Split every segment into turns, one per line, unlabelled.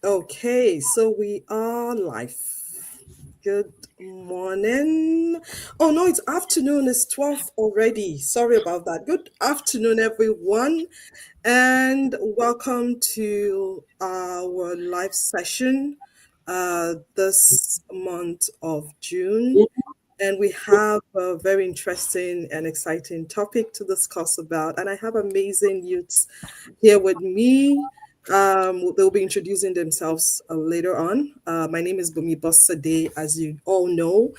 Okay, so we are live. Good morning. Oh no, it's afternoon. It's 12 already. Sorry about that. Good afternoon, everyone, and welcome to our live session this month of June. And we have a very interesting and exciting topic to discuss about. And I have amazing youths here with me. They'll be introducing themselves later on. My name is Bumi Bossade, as you all know,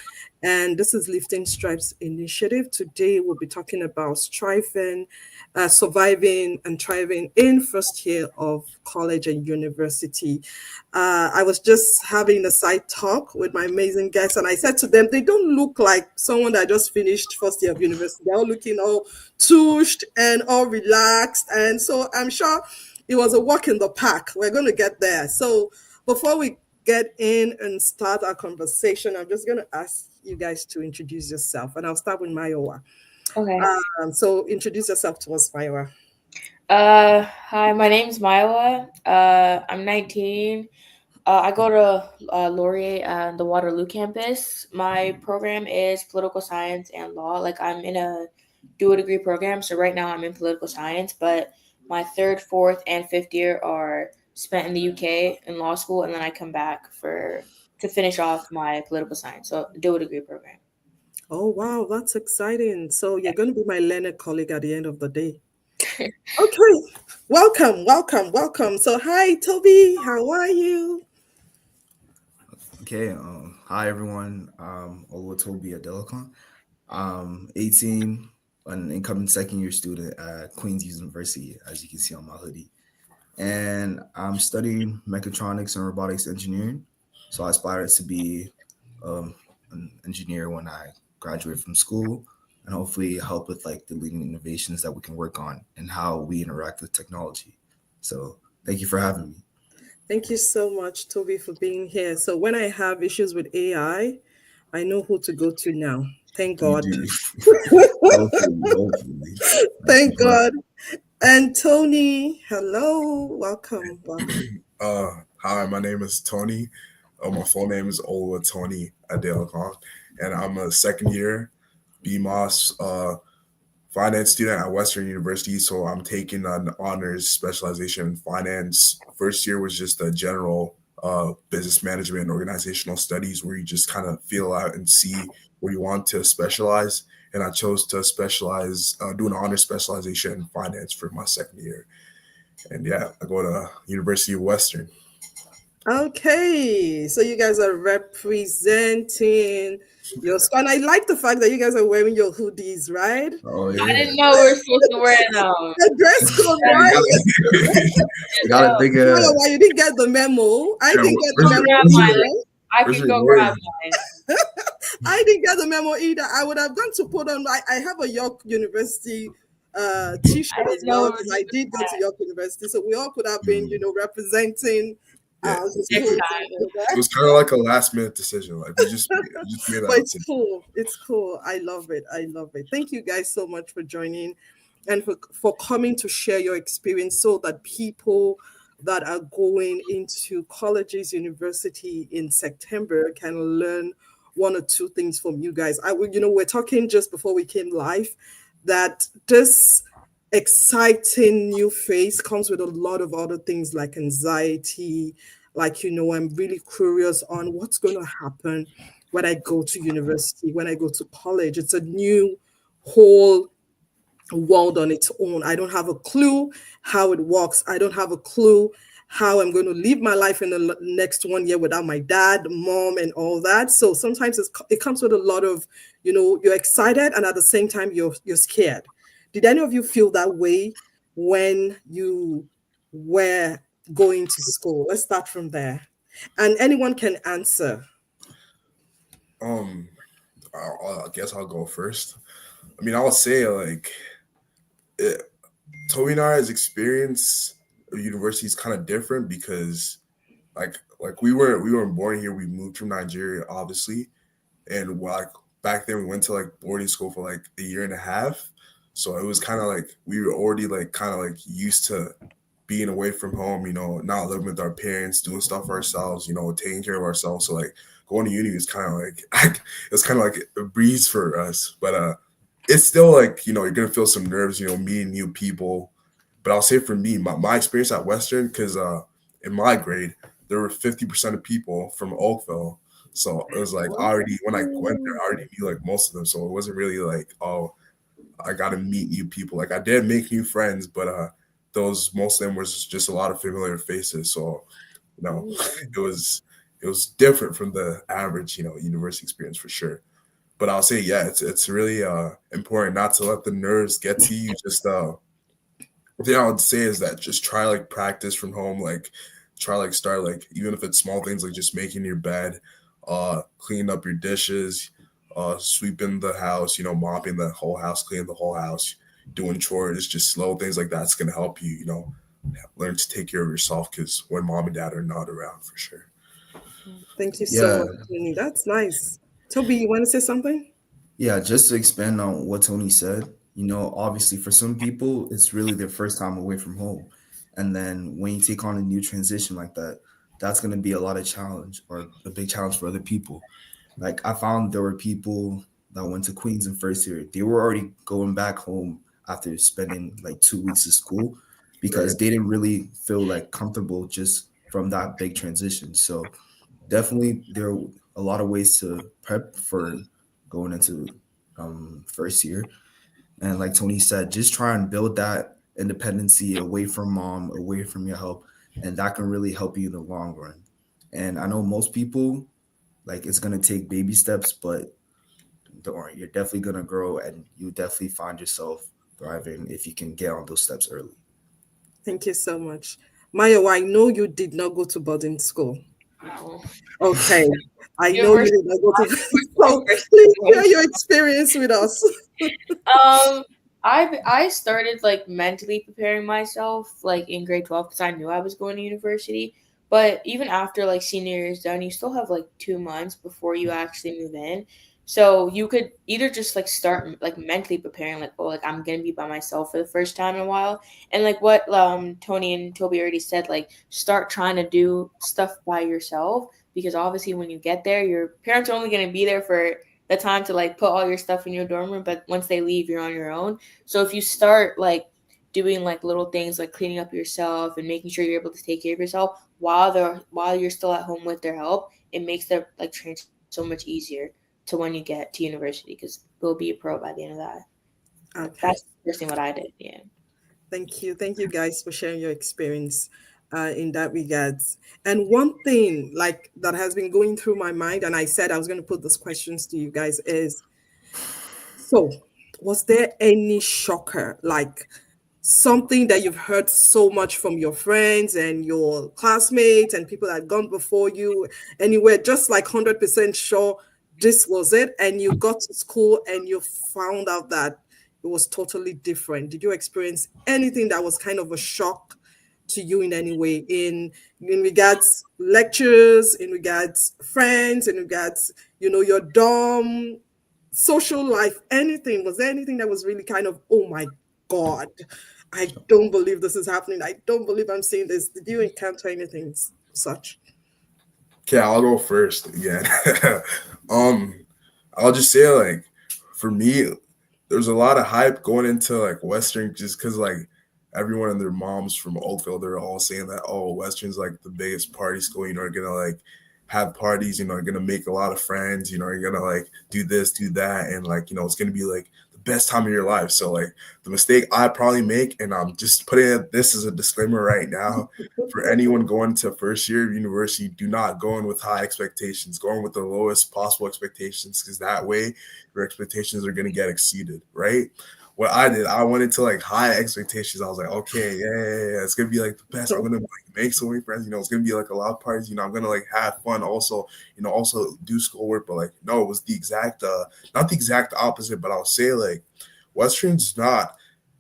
and this is Lifting Stripes Initiative. Today, we'll be talking about striving, surviving, and thriving in first year of college and university. I was just having a side talk with my amazing guests, and I said to them, they don't look like someone that just finished first year of university. They're all looking all tushed and all relaxed, and so I'm sure it was a walk in the park. We're going to get there. So before we get in and start our conversation, I'm just going to ask you guys to introduce yourself, and I'll start with Mayowa.
Okay.
So introduce yourself to us, Mayowa.
Hi, my name's Myla. I'm 19. I go to Laurier and the Waterloo campus. My program is political science and law. Like I'm in a dual degree program, so right now I'm in political science, but my third, fourth, and fifth year are spent in the UK in law school, and then I come back for to finish off my political science, so dual degree program.
Oh, wow, that's exciting. So you're going to be my learned colleague at the end of the day. Okay, welcome, welcome, welcome. So, hi, Toby, how are you?
Okay, hi everyone. Oluwatobi Adelakon. 18, an incoming second year student at Queen's University, as you can see on my hoodie. And I'm studying mechatronics and robotics engineering. So I aspire to be an engineer when I graduate from school and hopefully help with like the leading innovations that we can work on and how we interact with technology. So thank you for having me.
Thank you so much, Toby, for being here. So, when I have issues with I know who to go to now. Thank
You
God.
do. hopefully. That's the
Thank
plan.
God. And Tony, hello, welcome, welcome.
Hi, my name is Tony. My full name is Ola Tony Adelakon, and I'm a second year BMOS finance student at Western University. So I'm taking an honors specialization in finance. First year was just a general business management and organizational studies where you just kind of feel out and see where you want to specialize. And I chose to specialize, do an honors specialization in finance for my second year. And yeah, I go to University of Western.
Okay, so you guys are representing your school. And I like the fact that you guys are wearing your hoodies, right?
Oh
I
yeah.
didn't know we were supposed to wear them.
The dress code,
we
right?
gotta we
No,
gotta think
No, why you didn't get the memo? I
yeah,
didn't get the
go
where's your
memo
grab
where's your
mine.
either.
I
where's
can
your
go
word?
grab mine.
I didn't get the memo either. I would have gone to put on. I have a York University
I
T-shirt as
didn't know
well
we were
because I
doing
did go to
that
York University, so we all could have been,
Mm,
representing
Yeah,
the
it,
next
it,
schools and
time.
all that.
it was kind of like a last minute decision. Like we just made
But
that
it's
decision.
cool. It's cool. I love it. I love it. Thank you guys so much for joining and for coming to share your experience so that people that are going into colleges, university in September can learn one or two things from you guys. We're talking just before we came live that this exciting new phase comes with a lot of other things like anxiety, like, I'm really curious on what's going to happen when I go to university, when I go to college. It's a new whole world on its own. I don't have a clue how it works. I don't have a clue how I'm going to live my life in the next 1 year without my dad, mom, and all that. So sometimes it comes with a lot of, you're excited and at the same time you're scared. Did any of you feel that way when you were going to school? Let's start from there. And anyone can answer.
Um, I guess I'll go first. I mean, I would say like it, Toby and I's experience of university is kind of different because like we weren't born here. We moved from Nigeria, obviously, and like back then we went to like boarding school for like a year and a half. So it was kind of like we were already like kind of like used to being away from home, not living with our parents, doing stuff ourselves, taking care of ourselves. So like going to uni is kind of like it's kind of like a breeze for us, but it's still like you're gonna feel some nerves, meeting new people. But I'll say for me, my experience at Western, because in my grade there were 50% of people from Oakville, so it was like already when I went there, I already knew like most of them, so it wasn't really like, oh, I got to meet new people. Like I did make new friends, but those most of them was just a lot of familiar faces. So it was different from the average university experience for sure. But I'll say yeah, it's really important not to let the nerves get to you. Just the thing I would say is that just try like practice from home. Like try like start like even if it's small things like just making your bed, cleaning up your dishes, sweeping the house, mopping the whole house, cleaning the whole house, doing chores, just slow things like that's gonna help you, learn to take care of yourself because when mom and dad are not around for sure.
Thank you so
Yeah,
much, Tony. That's nice. Toby, you want to say something?
yeah. Just to expand on what Tony said, obviously for some people, it's really their first time away from home, and then when you take on a new transition like that, that's going to be a lot of challenge or a big challenge for other people. Like I found there were people that went to Queens in first year. They were already going back home after spending like 2 weeks of school
Right.
because they didn't really feel like comfortable just from that big transition. So definitely there are a lot of ways to prep for going into first year. And like Tony said, just try and build that independency away from mom, away from your help, and that can really help you in the long run. And I know most people like it's gonna take baby steps, but don't worry, you're definitely gonna grow and you definitely find yourself thriving if you can get on those steps early.
Thank you so much. Mayo, I know you did not go to boarding school.
No.
Okay. I know you
University.
did not go to so please share your experience with us.
Um, I started like mentally preparing myself like in grade 12 because I knew I was going to university. But even after like senior year is done, you still have like 2 months before you actually move in. So you could either just like start like mentally preparing, like, oh, like I'm gonna be by myself for the first time in a while, and like what Tony and Toby already said, like start trying to do stuff by yourself because obviously when you get there, your parents are only gonna be there for the time to like put all your stuff in your dorm room, but once they leave, you're on your own. So if you start like doing like little things like cleaning up yourself and making sure you're able to take care of yourself while you're still at home with their help, it makes their like transition so much easier to when you get to university because you'll be a pro by the end of that.
Okay.
That's personally what I did. Yeah.
Thank you. Thank you guys for sharing your experience in that regards. And one thing like that has been going through my mind, and I said I was going to put those questions to you guys is so was there any shocker like something that you've heard so much from your friends and your classmates and people that had gone before you, and you were just like 100% sure this was it, and you got to school and you found out that it was totally different? Did you experience anything that was kind of a shock to you in any way, in regards lectures, in regards friends, in regards your dorm, social life, anything? Was there anything that was really kind of, oh my God, I don't believe this is happening. I don't believe I'm seeing this. Did you encounter anything such?
Okay, I'll go first again. um, I'll just say like for me, there's a lot of hype going into like Western just because like everyone and their moms from Oakville, they're all saying that, oh, Western's like the biggest party school, are gonna like have parties, are gonna make a lot of friends, are gonna like do this, do that, and like, it's gonna be like the best time of your life. So like the mistake I probably make, and I'm just putting this as a disclaimer right now, for anyone going to first year of university, do not go in with high expectations. Go in with the lowest possible expectations because that way your expectations are going to get exceeded, right? What I did, I went into like high expectations. I was like, okay, yeah, it's gonna be like the best. I'm gonna like make so many friends. It's gonna be like a lot of parties. I'm gonna like have fun. Also, also do schoolwork. But like, no, it was the exact, not the exact opposite. But I'll say like, Western's not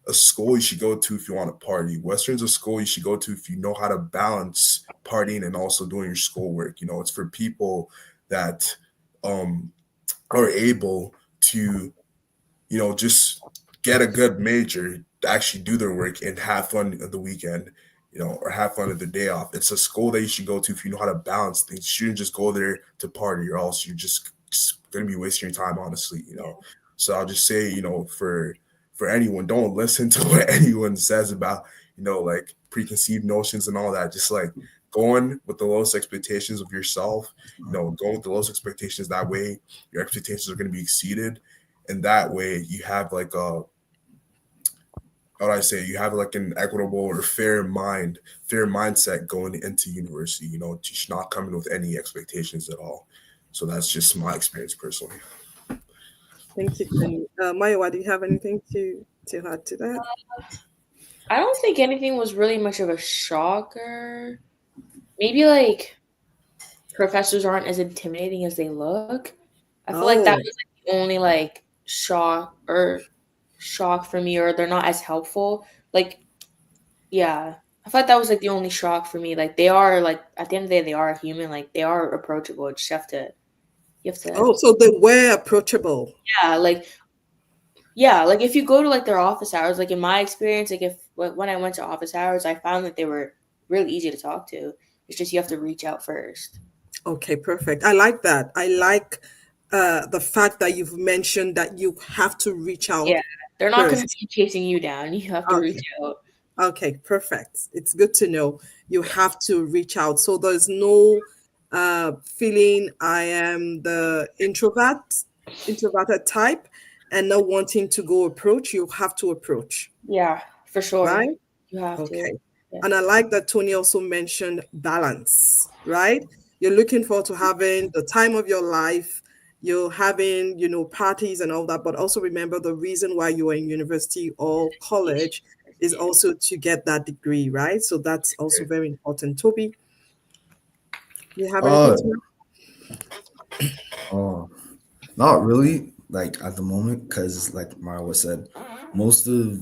a school you should go to if you want to party. Western's a school you should go to if you know how to balance partying and also doing your schoolwork. It's for people that are able to, just get a good major, actually do their work and have fun at the weekend or have fun at the day off. It's a school that you should go to if you know how to balance things. You shouldn't just go there to party, or else you're just gonna be wasting your time, honestly. So I'll just say, for anyone, don't listen to what anyone says about, like preconceived notions and all that. Just like going with the lowest expectations of yourself, go with the lowest expectations. That way your expectations are going to be exceeded. And that way you have like how would I say, you have like an equitable or fair mindset going into university. You should not come in with any expectations at all. So that's just my experience personally.
Thank you, Tony. Maya, do you have anything to add to that?
I don't think anything was really much of a shocker. Maybe like professors aren't as intimidating as they look. I feel like that was like the only like shock for me, or they're not as helpful. Like, yeah, I feel like that was like the only shock for me. Like they are like at the end of the day, they are human. Like they are approachable. Just you have to.
Oh, so they were approachable.
Yeah, like if you go to like their office hours, like in my experience, like if when I went to office hours, I found that they were really easy to talk to. It's just you have to reach out first.
Okay, perfect. I like that. I like the fact that you've mentioned that you have to reach out.
Yeah, they're not going to
first.
be chasing you down. You have to reach out.
Okay, perfect. It's good to know you have to reach out. So there's no feeling I am the introverted type and not wanting to go approach. You have to approach,
Yeah, for sure.
right?
You have to.
Okay.
Yeah.
And I like that Tony also mentioned balance, right? You're looking forward to having the time of your life. You're having, parties and all that, but also remember the reason why you are in university or college is also to get that degree, right? So that's also very important. Toby, you have anything to
Not really, like at the moment, because like Marwa said, most of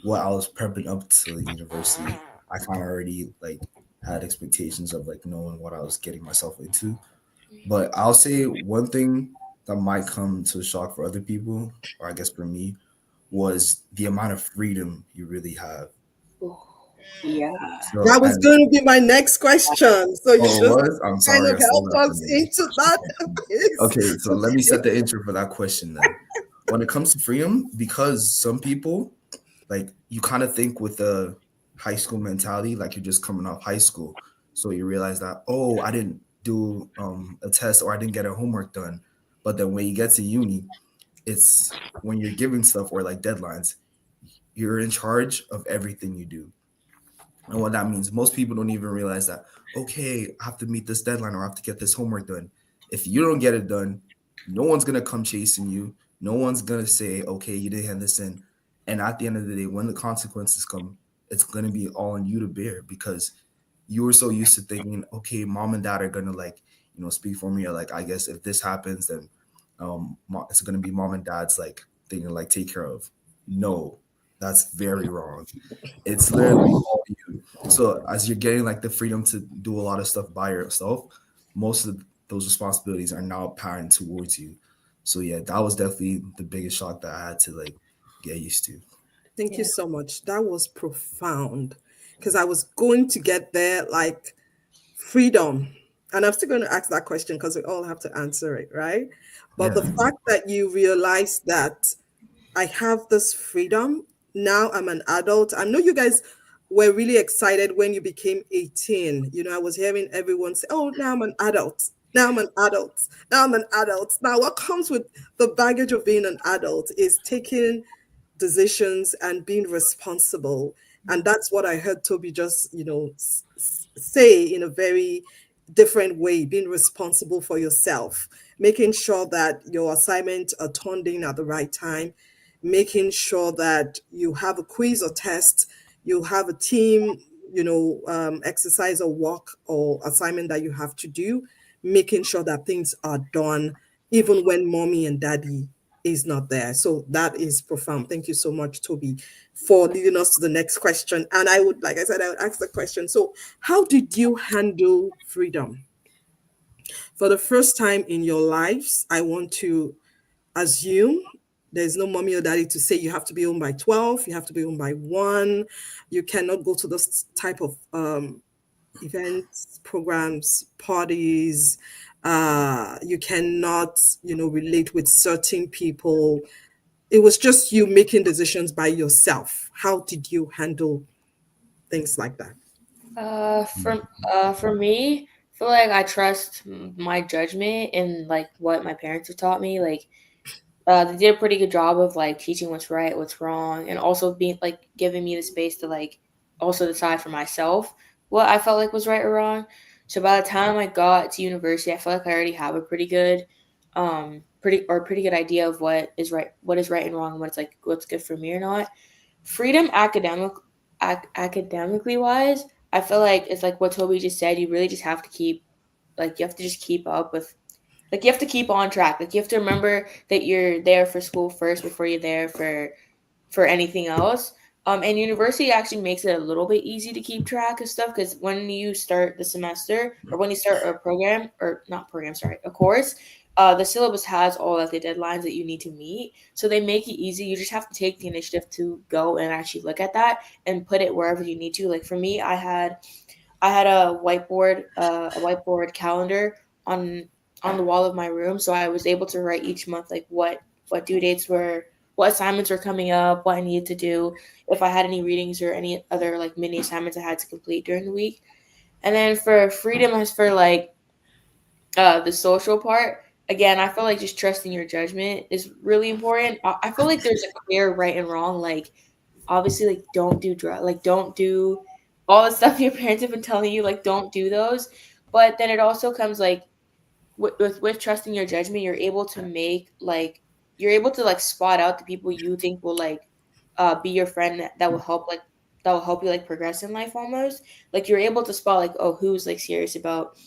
what I was prepping up to the university, I kind of already like had expectations of like knowing what I was getting myself into. But I'll say one thing that might come to a shock for other people, or I guess for me, was the amount of freedom you really have.
Yeah.
So,
That was going to be my next question. So you just
I'm
kind
sorry,
of
I stole
helped
that
us
from you.
into that.
Okay, so let me set the intro for that question then. When it comes to freedom, because some people, like you kind of think with a high school mentality, like you're just coming off high school. So you realize that, oh, I didn't do a test or I didn't get a homework done. But then when you get to uni, it's when you're given stuff or like deadlines, you're in charge of everything you do. And what that means, most people don't even realize that, okay, I have to meet this deadline or I have to get this homework done. If you don't get it done, no one's going to come chasing you. No one's going to say, okay, you didn't hand this in. And at the end of the day, when the consequences come, it's going to be all on you to bear because you were so used to thinking, okay, mom and dad are going to like, speak for me. Or like, I guess if this happens, then it's going to be mom and dad's like thing to like take care of. No, that's very wrong. It's literally all you. So as you're getting like the freedom to do a lot of stuff by yourself, most of those responsibilities are now apparent towards you. So yeah, that was definitely the biggest shock that I had to like get used to.
Thank you so much. That was profound because I was going to get there like freedom. And I'm still going to ask that question because we all have to answer it, right? But the fact that you realize that I have this freedom, now I'm an adult. I know you guys were really excited when you became 18. I was hearing everyone say, oh, now I'm an adult. Now I'm an adult. Now I'm an adult. Now, what comes with the baggage of being an adult is taking decisions and being responsible. And that's what I heard Toby just, say in a very different way, being responsible for yourself, making sure that your assignments are turned in at the right time, making sure that you have a quiz or test, you have a team, exercise or work or assignment that you have to do, making sure that things are done, even when mommy and daddy is not there. So that is profound. Thank you so much, Toby, for leading us to the next question. And I would, like I said, I would ask the question. So how did you handle freedom? For the first time in your lives, I want to assume There's no mommy or daddy to say you have to be home by 12, you have to be home by 1. You cannot go to those type of events, programs, parties. You cannot, relate with certain people. It was just you making decisions by yourself. How did you handle things like that?
For me, I feel like I trust my judgment and like what my parents have taught me. Like, they did a pretty good job of like teaching what's right, what's wrong, and also being like giving me the space to like also decide for myself what I felt like was right or wrong. So by the time I got to university, I feel like I already have a pretty good idea of what is right and wrong, and what's like what's good for me or not. Freedom academically wise, I feel like it's like what Toby just said. You really just have to keep like you have to just keep up with like you have to keep on track. Like you have to remember that you're there for school first before you're there for anything else. And university actually makes it a little bit easy to keep track of stuff because when you start the semester or when you start a program or not program, sorry, a course, the syllabus has all of the deadlines that you need to meet. So they make it easy. You just have to take the initiative to go and actually look at that and put it wherever you need to. Like for me, I had a whiteboard calendar on the wall of my room, so I was able to write each month like what due dates were, what assignments were coming up, what I needed to do, if I had any readings or any other like mini assignments I had to complete during the week. And then for freedom, as for like the social part, again, I feel like just trusting your judgment is really important. I feel like there's a clear right and wrong. Like obviously, like don't do like don't do all the stuff your parents have been telling you. Like don't do those. But then it also comes like with trusting your judgment, you're able to like spot out the people you think will like be your friend that will help you like progress in life almost. Like you're able to spot like, oh, who's serious about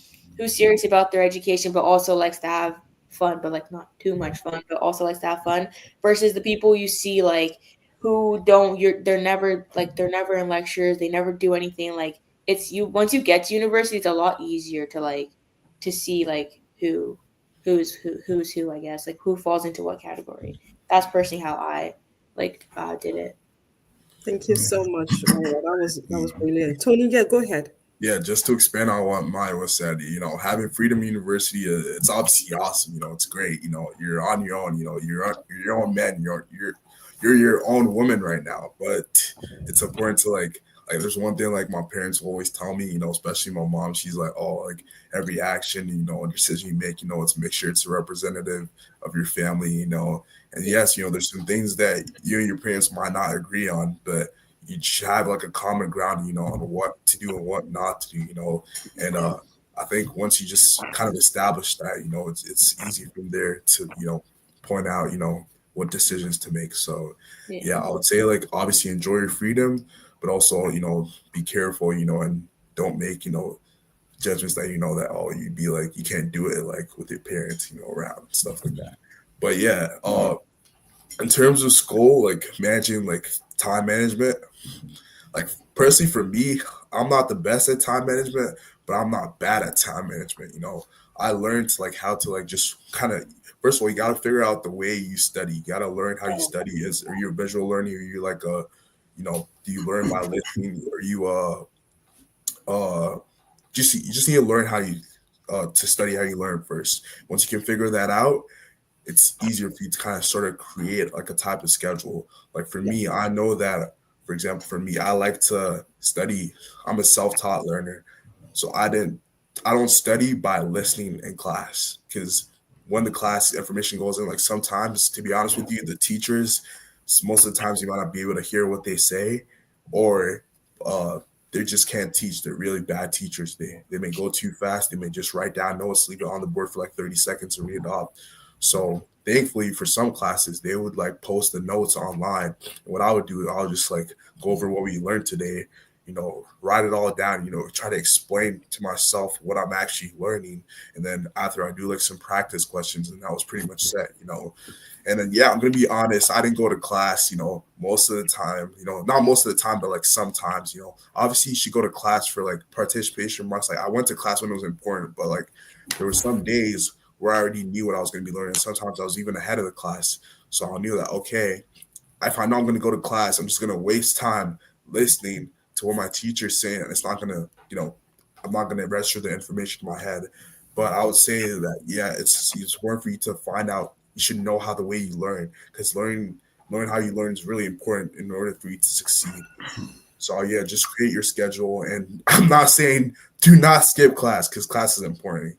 their education but also likes to have fun, but like not too much fun, but also likes to have fun, versus the people you see like who don't you're they're never in lectures, they never do anything. Like it's you once you get to university, it's a lot easier to like to see like who's who, I guess, like who falls into what category. That's personally how I like did it.
Thank you so much. That was brilliant. Tony, yeah, go ahead.
Yeah, just to expand on what Maya said, having Freedom University, it's obviously awesome. It's great. You're on your own. You're your own man. You're your own woman right now. But it's important to like there's one thing like my parents will always tell me, especially my mom. She's like, oh, like every action, and decision you make, it's make sure it's a representative of your family. And yes, there's some things that you and your parents might not agree on, but you should have like a common ground, on what to do and what not to do. And I think once you just kind of establish that, it's easy from there to, point out, what decisions to make. So yeah, I would say like obviously enjoy your freedom, but also, be careful, and don't make, judgments that, that, oh, you'd be like, you can't do it like with your parents, around stuff like that. But yeah, in terms of school, like managing like time management, like personally for me, I'm not the best at time management, but I'm not bad at time management. I learned like how to like just kind of first of all, you got to figure out the way you study. You got to learn how you study. Are you a visual learner? Are you like do you learn by listening? Are you you just need to learn how you to study how you learn first. Once you can figure that out, it's easier for you to kind of sort of create like a type of schedule. Like for me, I know that, for example, for me, I like to study. I'm a self-taught learner. So I don't study by listening in class because when the class information goes in, like sometimes, to be honest with you, the teachers, most of the times you might not be able to hear what they say, or they just can't teach. They're really bad teachers. They may go too fast. They may just write down notes, leave it on the board for like 30 seconds and read it off. So thankfully for some classes, they would like post the notes online. And what I would do, I'll just like go over what we learned today, write it all down, try to explain to myself what I'm actually learning. And then after I do like some practice questions, and that was pretty much set. And then, yeah, I'm going to be honest. I didn't go to class, most of the time, not most of the time, but like sometimes, obviously you should go to class for like participation marks. Like I went to class when it was important, but like there were some days where I already knew what I was going to be learning. Sometimes I was even ahead of the class. So I knew that, okay, if I know I'm going to go to class, I'm just going to waste time listening to what my teacher's saying. It's not going to, I'm not going to register the information in my head. But I would say that, yeah, it's important for you to find out. You should know how the way you learn, because learning how you learn is really important in order for you to succeed. So yeah, just create your schedule. And I'm not saying do not skip class, because class is important.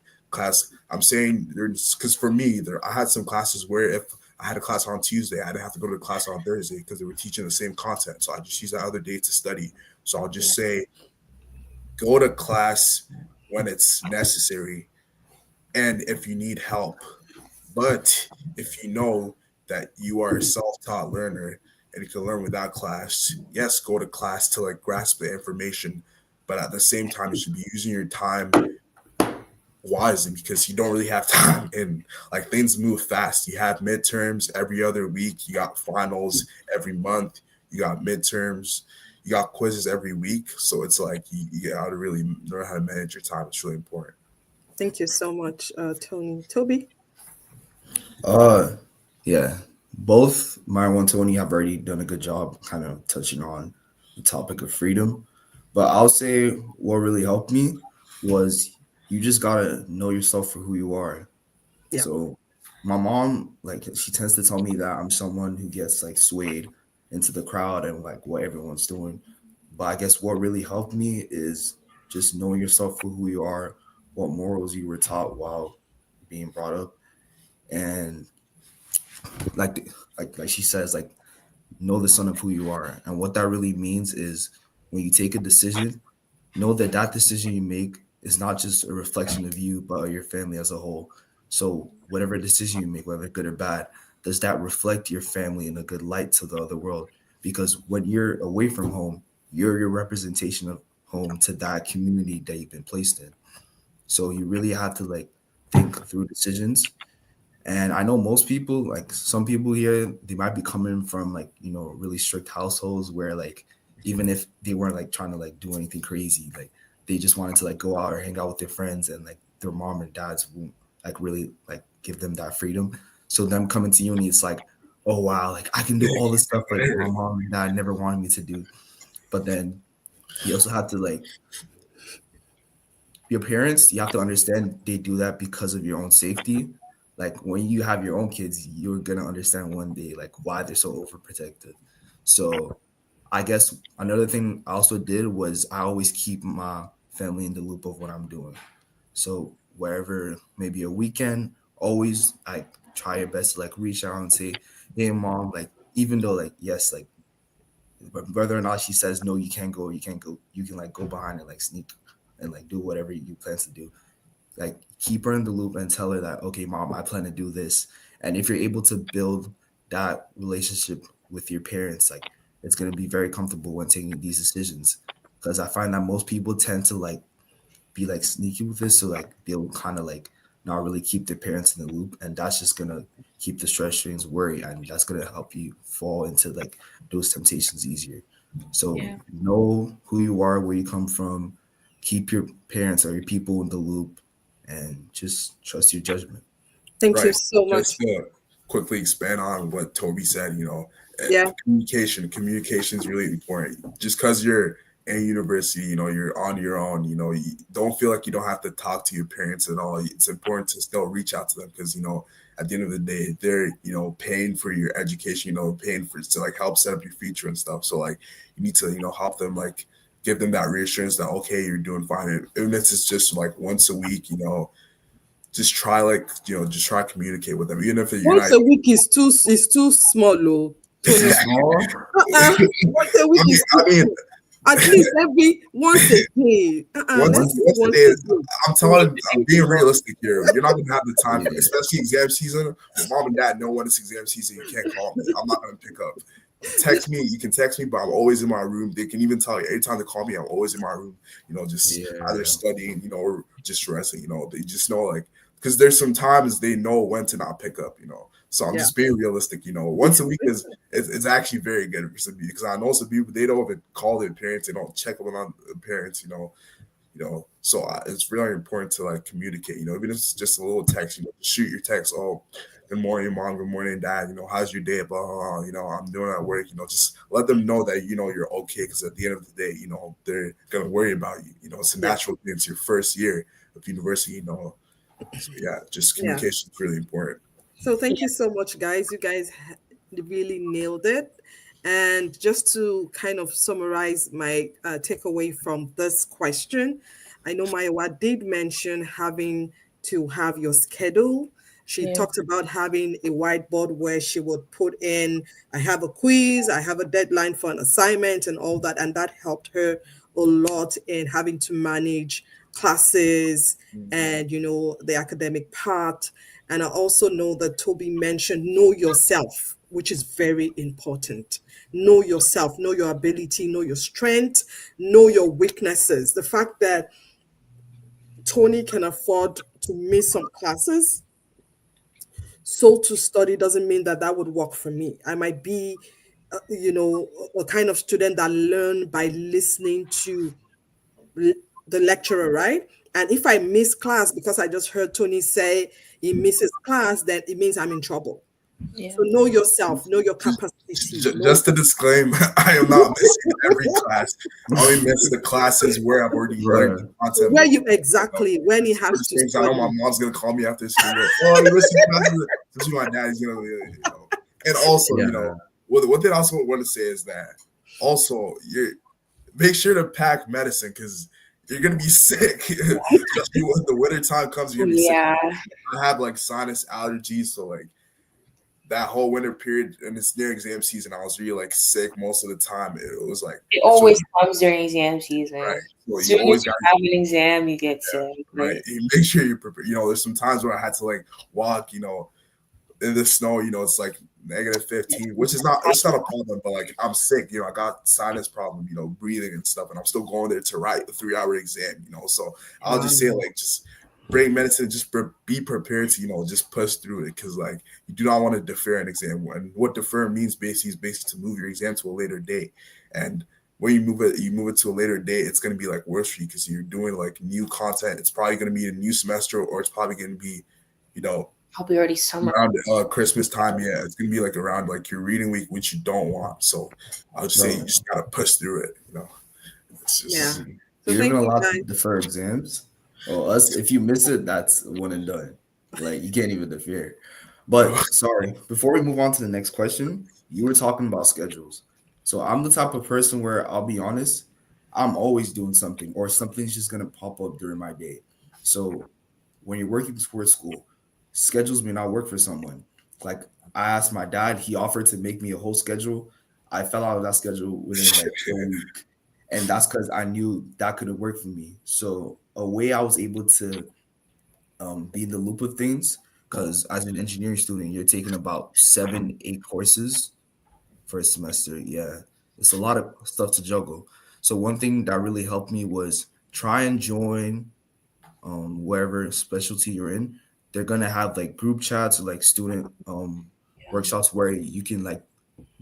I'm saying because for me, I had some classes where if I had a class on Tuesday, I didn't have to go to the class on Thursday because they were teaching the same content. So I just use that other day to study. So I'll just say, go to class when it's necessary, and if you need help. But if you know that you are a self-taught learner and you can learn without class, yes, go to class to like grasp the information. But at the same time, you should be using your time wisely, because you don't really have time, and like things move fast. You have midterms every other week, you got finals every month, you got midterms, you got quizzes every week. So it's like you got to really learn how to manage your time. It's really important.
Thank you so much, Tony. Toby?
Yeah, both Myra and Tony have already done a good job kind of touching on the topic of freedom. But I'll say what really helped me was you just gotta know yourself for who you are.
Yeah.
So my mom, like, she tends to tell me that I'm someone who gets like swayed into the crowd and like what everyone's doing. But I guess what really helped me is just knowing yourself for who you are, what morals you were taught while being brought up, and like she says, like, know the son of who you are. And what that really means is when you take a decision, know that that decision you make is not just a reflection of you, but of your family as a whole. So whatever decision you make, whether good or bad, does that reflect your family in a good light to the other world? Because when you're away from home, you're your representation of home to that community that you've been placed in. So you really have to like think through decisions. And I know most people, like some people here, they might be coming from like, really strict households where like, even if they weren't like trying to like do anything crazy, like they just wanted to like go out or hang out with their friends, and like their mom and dads won't like really like give them that freedom. So them coming to uni, it's like, oh wow, like I can do all this stuff like my mom and dad never wanted me to do. But then you also have to like, your parents, you have to understand they do that because of your own safety. Like when you have your own kids, you're gonna understand one day like why they're so overprotected. So I guess another thing I also did was I always keep my family in the loop of what I'm doing. So wherever, maybe a weekend, always like try your best to like reach out and say, hey mom, like even though like yes, like whether or not she says no, you can't go, you can like go behind and like sneak and like do whatever you plan to do. Like keep her in the loop and tell her that, okay mom, I plan to do this. And if you're able to build that relationship with your parents, like it's going to be very comfortable when taking these decisions, because I find that most people tend to like be like sneaky with this, so like they'll kind of like not really keep their parents in the loop, and that's just gonna keep the stress strains worry, and that's gonna help you fall into like those temptations easier. So
Yeah.
know who you are, where you come from, keep your parents or your people in the loop, and just trust your judgment.
Thank you
Right.
so much.
Just to quickly expand on what Toby said,
Yeah.
communication is really important. Just because you're in university, you're on your own, you don't feel like you don't have to talk to your parents at all. It's important to still reach out to them, because, at the end of the day, they're, paying for your education, paying for to like help set up your future and stuff. So like you need to, help them, like give them that reassurance that, okay, you're doing fine. And even if it's just like once a week, just try just try to communicate with them, even if you're
Once
not.
a week is too small, oh. Tony.
Small.
Once a week is too small. At least every once a day.
Once a day. I'm telling you, I'm being realistic here. You're not gonna have the time,
Yeah.
especially exam season. When mom and dad know when it's exam season, you can't call me. I'm not gonna pick up. Text me. You can text me, but I'm always in my room. They can even tell you every time they call me, I'm always in my room. Just either studying, or just resting. They just know, like, because there's some times they know when to not pick up. So I'm just being realistic. Once a week it's actually very good for some people, because I know some people, they don't even call their parents, they don't check up on their parents. So it's really important to like communicate. Even if it's just a little text. Shoot your text. Oh, good morning, mom. Good morning, dad. How's your day? Blah, blah, blah. I'm doing at work. Just let them know that you're okay. Because at the end of the day, they're gonna worry about you. It's a
Yeah.
natural thing. It's your first year of university. So yeah, just
Yeah.
communication is really important.
So thank you so much, guys. You guys really nailed it. And just to kind of summarize my takeaway from this question, I know Maiwa did mention having to have your schedule. She
Yeah.
talked about having a whiteboard where she would put in, I have a quiz, I have a deadline for an assignment, and all that. And that helped her a lot in having to manage classes and, the academic part. And I also know that Toby mentioned know yourself, which is very important. Know yourself, know your ability, know your strength, know your weaknesses. The fact that Tony can afford to miss some classes, so to study doesn't mean that that would work for me. I might be, a kind of student that learn by listening to l- the lecturer, right? And if I miss class because I just heard Tony say he misses class, then it means I'm in trouble.
Yeah.
So know yourself, know your capacity, know
Just to disclaim, I am not missing every class. I only miss the classes where I've already learned the
Bruh.
content.
where you exactly when he
For
has
the
to
same time, I know my
study.
mom's gonna call me after school. Like, oh, you missing classes? Especially my dad's, And also,
Yeah.
what they also want to say is that also you make sure to pack medicine because you're gonna be sick. Especially when the winter time comes, you're gonna be sick.
Yeah.
I have like sinus allergies, so like that whole winter period and it's near exam season, I was really like sick most of the time. It was like
It
so,
always comes during exam season.
right. So
As
you
soon
always
as you
got
have an exam, you get sick.
right. You make sure you're prepared. There's some times where I had to like walk, in the snow. It's like -15, which is not it's not a problem, but like I'm sick. I got sinus problem. Breathing and stuff, and I'm still going there to write a 3-hour exam. So I'll just say like just bring medicine, just be prepared to just push through it because like you do not want to defer an exam. And what defer means basically is basically to move your exam to a later date. And when you move it to a later date, it's going to be like worse for you because you're doing like new content. It's probably going to be a new semester, or it's probably going to be,
Probably already summer.
around Christmas time. Yeah, it's going to be like around like your reading week, which you don't want. So I would say you just got to push through it. It's just
Yeah. So
You're
thank
even
you
allowed
guys.
to defer exams. Well, us, if you miss it, that's one and done. Like you can't even defer. But sorry, before we move on to the next question, you were talking about schedules. So I'm the type of person where I'll be honest, I'm always doing something, or something's just gonna pop up during my day. So when you're working towards school, schedules may not work for someone. Like I asked my dad, he offered to make me a whole schedule. I fell out of that schedule within like a week. And that's because I knew that couldn't work for me. So a way I was able to be in the loop of things, because as an engineering student, you're taking about 7, 8 courses for a semester. Yeah, it's a lot of stuff to juggle. So one thing that really helped me was try and join wherever specialty you're in. They're gonna have like group chats or like student workshops where you can like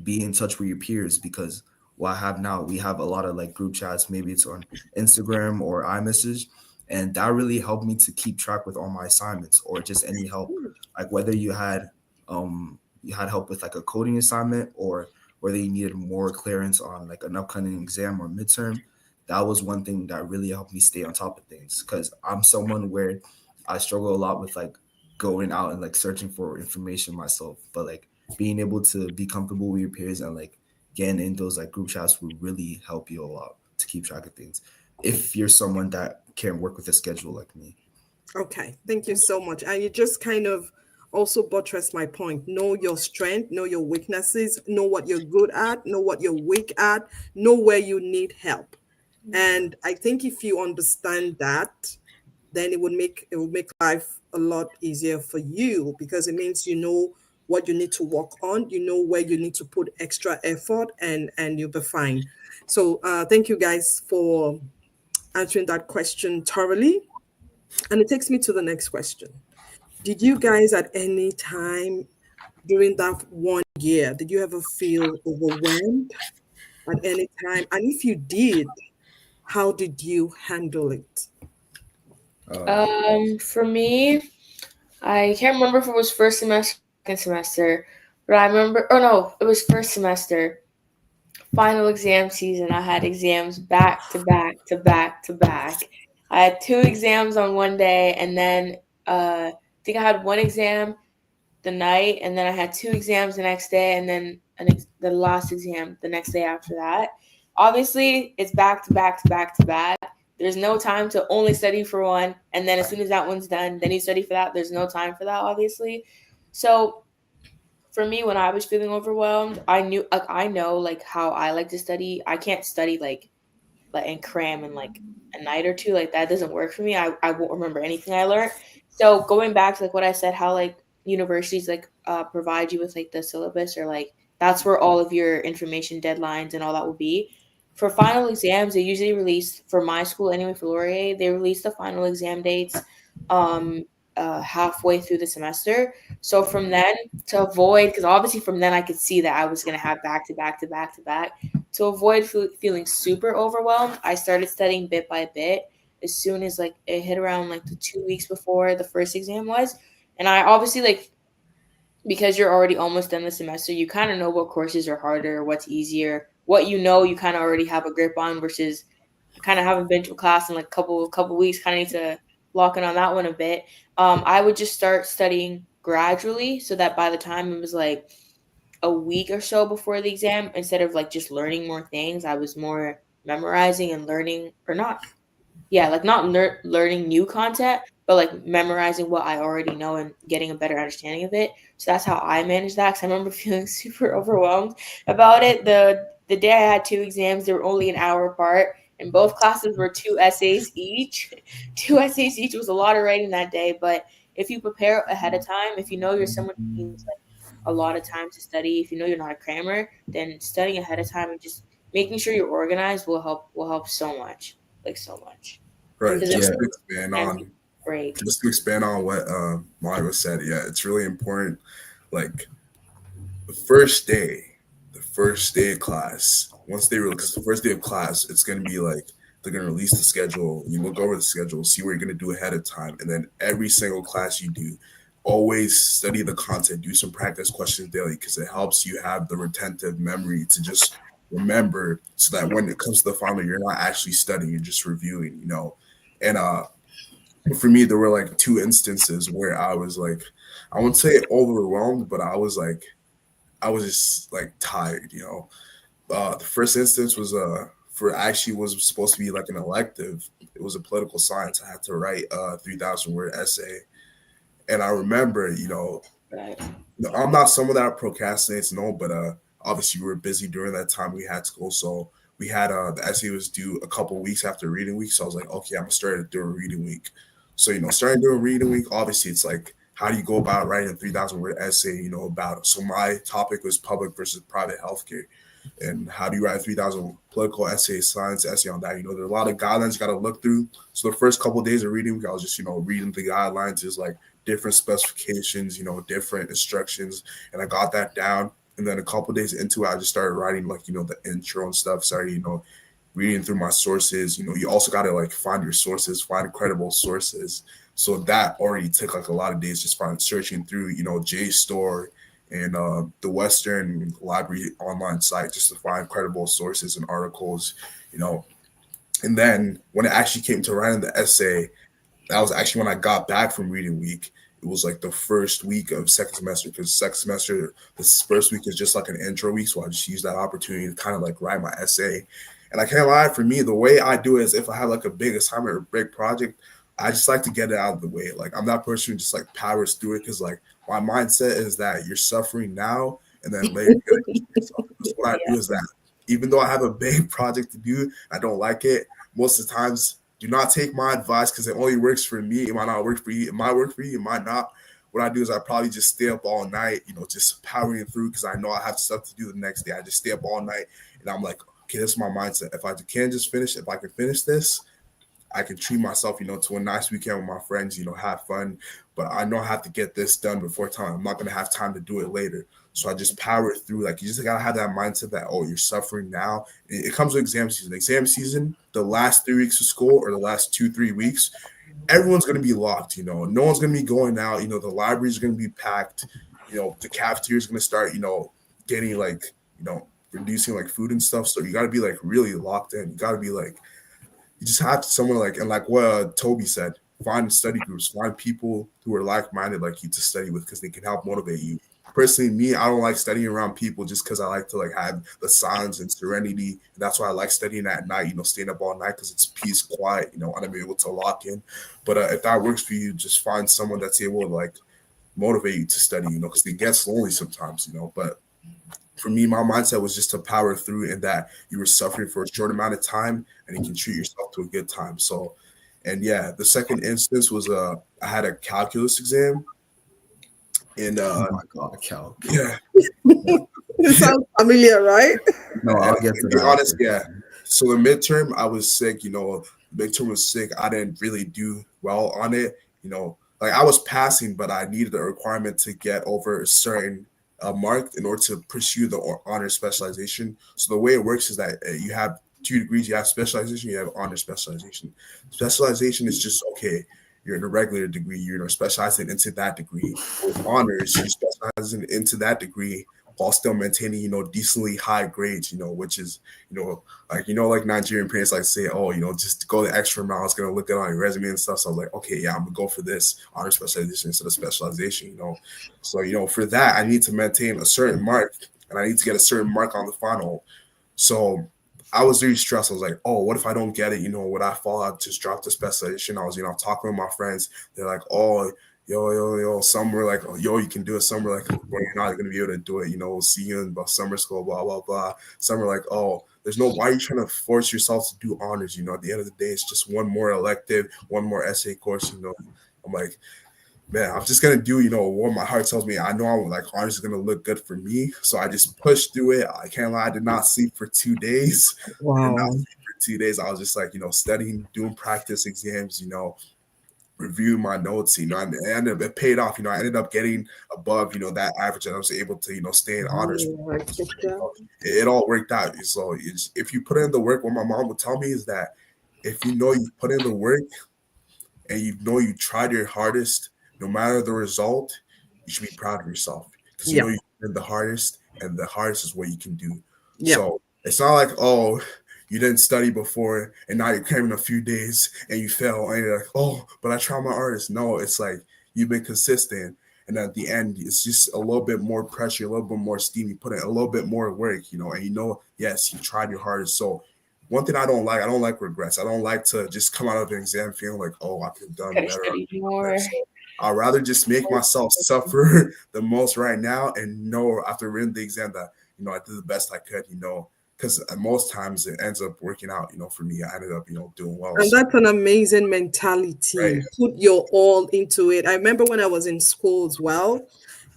be in touch with your peers, because what I have now, we have a lot of like group chats, maybe it's on Instagram or iMessage. And that really helped me to keep track with all my assignments or just any help. Like whether you had help with like a coding assignment, or whether you needed more clearance on like an upcoming exam or midterm. That was one thing that really helped me stay on top of things, because I'm someone where I struggle a lot with like going out and like searching for information myself. But like being able to be comfortable with your peers and like getting in those like group chats would really help you a lot to keep track of things if you're someone that can work with a schedule like me.
Okay, thank you so much. And you just kind of also buttress my point. Know your strength, know your weaknesses, know what you're good at, know what you're weak at, know where you need help. And I think if you understand that, then it will make life a lot easier for you, because it means you know what you need to work on, you know where you need to put extra effort, and you'll be fine. So thank you guys for answering that question thoroughly. And it takes me to the next question. Did you guys at any time during that 1 year, did you ever feel overwhelmed at any time? And if you did, how did you handle it?
For me, I can't remember if it was first semester, second semester, but I remember. Oh no, it was first semester. Final exam season. I had exams back to back to back to back. I had two exams on one day, and then I think I had one exam the night, and then I had two exams the next day, and then the last exam the next day after that. Obviously, it's back to back to back to back. There's no time to only study for one, and then as soon as that one's done, then you study for that. There's no time for that, obviously. So for me, when I was feeling overwhelmed, I know like how I like to study. I can't study like and cram in like a night or two. Like that doesn't work for me. I won't remember anything I learned. So going back to like what I said, how like universities like provide you with like the syllabus, or like that's where all of your information deadlines and all that will be. For final exams, they usually release, for my school anyway, for Laurier, they release the final exam dates um halfway through the semester. So from then, to avoid, because obviously from then I could see that I was going to have back to back to back to back, to avoid feeling super overwhelmed, I started studying bit by bit as soon as like it hit around like the 2 weeks before the first exam was. And I obviously like, because you're already almost done the semester, you kind of know what courses are harder, what's easier, what you kind of already have a grip on, versus kind of haven't been to a class in like couple weeks, kind of need to lock in on that one a bit. I would just start studying gradually, so that by the time it was like a week or so before the exam, instead of like just learning more things, I was more memorizing and learning, or not, yeah, like not learning new content, but like memorizing what I already know and getting a better understanding of it. So that's how I managed that. Because I remember feeling super overwhelmed about it. The day I had two exams, they were only an hour apart, and both classes were two essays each. Two essays each was a lot of writing that day. But if you prepare ahead of time, if you know you're someone who needs like a lot of time to study, if you know you're not a crammer, then studying ahead of time and just making sure you're organized will help so much, like so much.
Right.
Because
Yeah.
great.
Just to expand on what Mario said, yeah, it's really important. Like the first day of class, once they because the first day of class, it's gonna be like they're gonna release the schedule. You look over the schedule, see what you're gonna do ahead of time, and then every single class you do, always study the content, do some practice questions daily because it helps you have the retentive memory to just remember, so that when it comes to the final, you're not actually studying, you're just reviewing, And for me, there were like two instances where I was like, I wouldn't say overwhelmed, but I was just like tired, The first instance was for actually was supposed to be like an elective. It was a political science. I had to write a 3,000 word essay, and I remember,
Right.
I'm not someone that procrastinates, no, but obviously we were busy during that time. We had school, so we had the essay was due a couple weeks after reading week. So I was like, okay, I'm gonna start doing reading week. So starting doing reading week, obviously it's like, how do you go about writing a 3,000 word essay? About it. So my topic was public versus private healthcare, and how do you write a 3,000 political essay, science essay on that? There's a lot of guidelines you got to look through. So the first couple of days of reading, I was just reading the guidelines. Is like different specifications, different instructions, and I got that down. And then a couple of days into it, I just started writing like the intro and stuff. Started reading through my sources. You also got to like find your sources, find credible sources. So that already took like a lot of days, just searching through JSTOR and the Western Library online site, just to find credible sources and articles. And then when it actually came to writing the essay, that was actually when I got back from reading week. It was like the first week of second semester, because second semester, this first week is just like an intro week. So I just used that opportunity to kind of like write my essay. And I can't lie, for me, the way I do it is, if I have like a big assignment or big project, I just like to get it out of the way. Like, I'm that person who just like powers through it, because like my mindset is that you're suffering now and then later you're gonna get yourself. So what I do is that even though I have a big project to do, I don't like it, most of the times, do not take my advice, because it only works for me. It might not work for you. It might work for you. It might not. What I do is I probably just stay up all night, just powering through, because I know I have stuff to do the next day. I just stay up all night, and I'm like, okay, this is my mindset. If I can just finish, if I can finish this, I can treat myself, to a nice weekend with my friends, have fun. But I know I have to get this done before time. I'm not going to have time to do it later. So I just power it through. Like, you just got to have that mindset that, oh, you're suffering now. It comes with exam season. Exam season, the last 3 weeks of school, or the last 2-3 weeks, everyone's going to be locked. No one's going to be going out. The libraries are going to be packed. The cafeteria is going to start, getting like, reducing like food and stuff. So you got to be like really locked in. You got to be like, you just have to someone like, and like what Toby said, find study groups, find people who are like-minded like you to study with, because they can help motivate you. Personally, me, I don't like studying around people just because I like to like have the silence and serenity. And that's why I like studying at night, staying up all night, because it's peace, quiet, and I'm able to lock in. But if that works for you, just find someone that's able to like motivate you to study, because it gets lonely sometimes, But for me, my mindset was just to power through, and that you were suffering for a short amount of time and you can treat yourself to a good time. So, and yeah, the second instance was I had a calculus exam, and
Oh my God, Cal.
yeah,
It sounds familiar, right?
No, I'll get to
to be
that.
honest, yeah. So the midterm, I was sick. Midterm was sick. I didn't really do well on it. Like I was passing, but I needed a requirement to get over a certain mark in order to pursue the honor specialization. So the way it works is that you have 2 degrees. You have specialization. You have honor specialization. Specialization is just okay. You're in a regular degree. You're specializing into that degree. With honors, you're specializing into that degree while still maintaining, decently high grades, which is, like Nigerian parents like say, oh, just go the extra mile. It's going to look good on your resume and stuff. So I'm like, okay, yeah, I'm going to go for this honor specialization instead of specialization, So, for that, I need to maintain a certain mark, and I need to get a certain mark on the final. So I was very stressed. I was like, oh, what if I don't get it? Would I fall out, just drop the specialization? I was, talking with my friends. They're like, oh, yo. Some were like, oh, yo, you can do it. Some were like, well, you're not going to be able to do it. We'll see you in summer school, blah, blah, blah. Some were like, oh, why are you trying to force yourself to do honors? At the end of the day, it's just one more elective, one more essay course. I'm like, man, I'm just going to do, what my heart tells me. I know I'm like, honors is going to look good for me. So I just pushed through it. I can't lie. I did not sleep for 2 days.
Wow.
2 days. I was just like, studying, doing practice exams, review my notes, and it paid off. I ended up getting above, that average, and I was able to, stay in honors. It all worked out. So if you put in the work, what my mom would tell me is that if you put in the work and you tried your hardest, no matter the result, you should be proud of yourself, because you did the hardest, and the hardest is what you can do.
Yeah.
So it's not like, oh, you didn't study before and now you're cramming a few days and you fail and you're like, oh, but I tried my hardest. No, it's like you've been consistent, and at the end it's just a little bit more pressure, a little bit more steam. You put in a little bit more work, and yes, you tried your hardest. So one thing I don't like regrets. I don't like to just come out of an exam feeling like, oh, I could have done better. So I'd rather just make myself suffer the most right now and know after reading the exam that, I did the best I could, because most times it ends up working out, for me. I ended up, doing well.
And that's an amazing mentality.
Right.
Put your all into it. I remember when I was in school as well.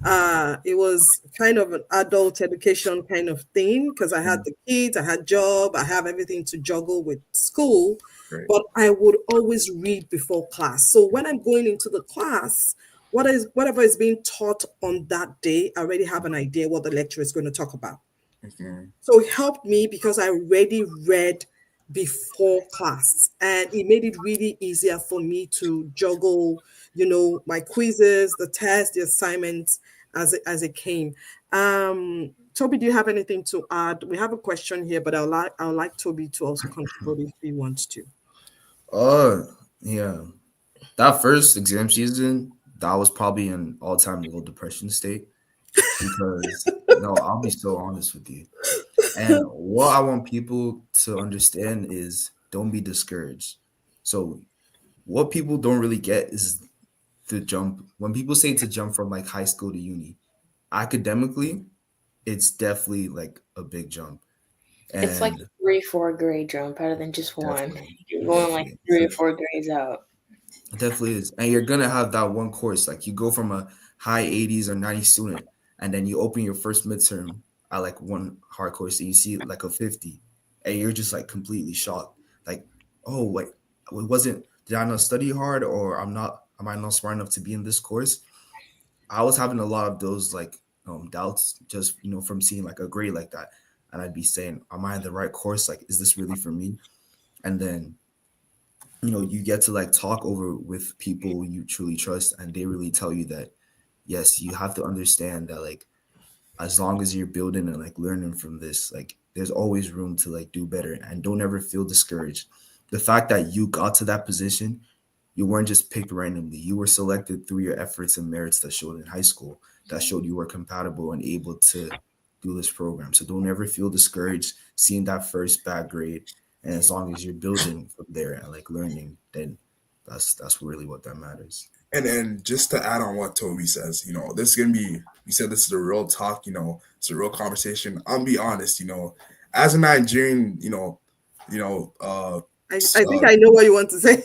It was kind of an adult education kind of thing, because I had the kids, I had job, I have everything to juggle with school.
Right.
But I would always read before class. So when I'm going into the class, whatever is being taught on that day, I already have an idea what the lecturer is going to talk about.
Mm-hmm.
So it helped me because I already read before class, and it made it really easier for me to juggle, my quizzes, the tests, the assignments as it came. Toby, do you have anything to add? We have a question here, but I would like Toby to also contribute if he wants to.
Yeah. That first exam season, that was probably an all-time low depression state. Because no, I'll be so honest with you. And what I want people to understand is don't be discouraged. So what people don't really get is the jump. When people say to jump from like high school to uni, academically, it's definitely like a big jump. And
it's like a 3-4 grade jump better than just one. You're going like
definitely.
3 or 4 grades out.
It definitely is. And you're gonna have that one course. Like you go from a high 80s or 90 student, and then you open your first midterm at like one hard course and you see like a 50, and you're just like completely shocked. Like, oh, wait, did I not study hard, or am I not smart enough to be in this course? I was having a lot of those like doubts just from seeing like a grade like that. And I'd be saying, am I in the right course? Like, is this really for me? And then you get to like talk over with people you truly trust, and they really tell you that yes, you have to understand that like as long as you're building and like learning from this, like there's always room to like do better, and don't ever feel discouraged. The fact that you got to that position, you weren't just picked randomly. You were selected through your efforts and merits that showed in high school, that showed you were compatible and able to do this program. So don't ever feel discouraged seeing that first bad grade. And as long as you're building from there and like learning, then that's really what that matters.
And then just to add on what Toby says, this is gonna be. You said this is a real talk. It's a real conversation. I'll be honest. As a Nigerian, you know, uh,
I think I know what you want to say.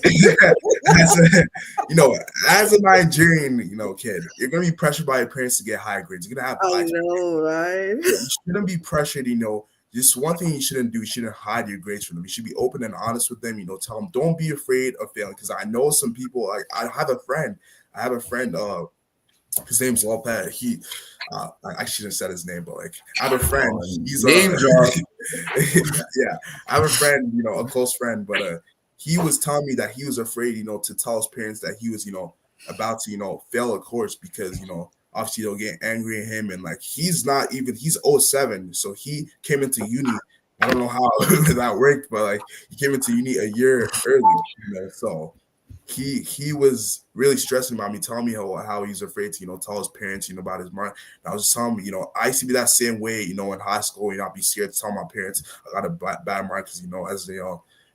as a, as a Nigerian, kid, you're gonna be pressured by your parents to get high grades. You're gonna have
I
high.
know, right?
You shouldn't be pressured. Just one thing you shouldn't do. You shouldn't hide your grades from them. You should be open and honest with them. Tell them don't be afraid of failing. Because I know some people. Like I have a friend. His name's Lopez. I shouldn't have said his name, but like I have a friend. He's
name drop.
yeah, I have a friend, a close friend, but he was telling me that he was afraid, to tell his parents that he was, about to, fail a course because, obviously they'll get angry at him, and like he's '07, so he came into uni. I don't know how that worked, but like he came into uni a year early, so he was really stressing about me, telling me how he's afraid to, tell his parents, about his mind. And I was just telling him, I used to be that same way, in high school, I'd be scared to tell my parents I got a bad mark because,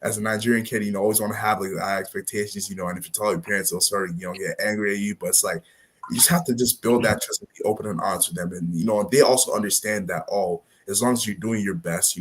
as a Nigerian kid, always want to have like high expectations, and if you tell your parents, they'll start, get angry at you. But it's like, you just have to just build that trust and be open and honest with them. And, they also understand that, as long as you're doing your best,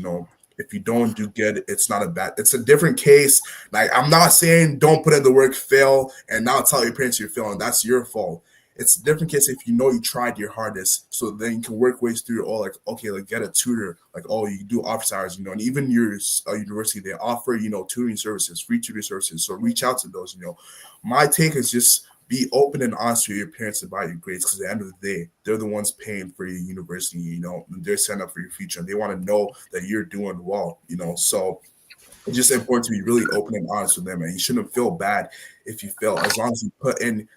if you don't do good, it's a different case. Like, I'm not saying don't put in the work, fail, and now tell your parents you're failing. That's your fault. It's a different case if you tried your hardest, so then you can work ways through like, okay, like get a tutor, like, you do office hours, and even your university, they offer, tutoring services, free tutoring services. So reach out to those, My take is just be open and honest with your parents about your grades, because at the end of the day, they're the ones paying for your university, and they're setting up for your future, and they want to know that you're doing well, so it's just important to be really open and honest with them, and you shouldn't feel bad if you fail, as long as you put in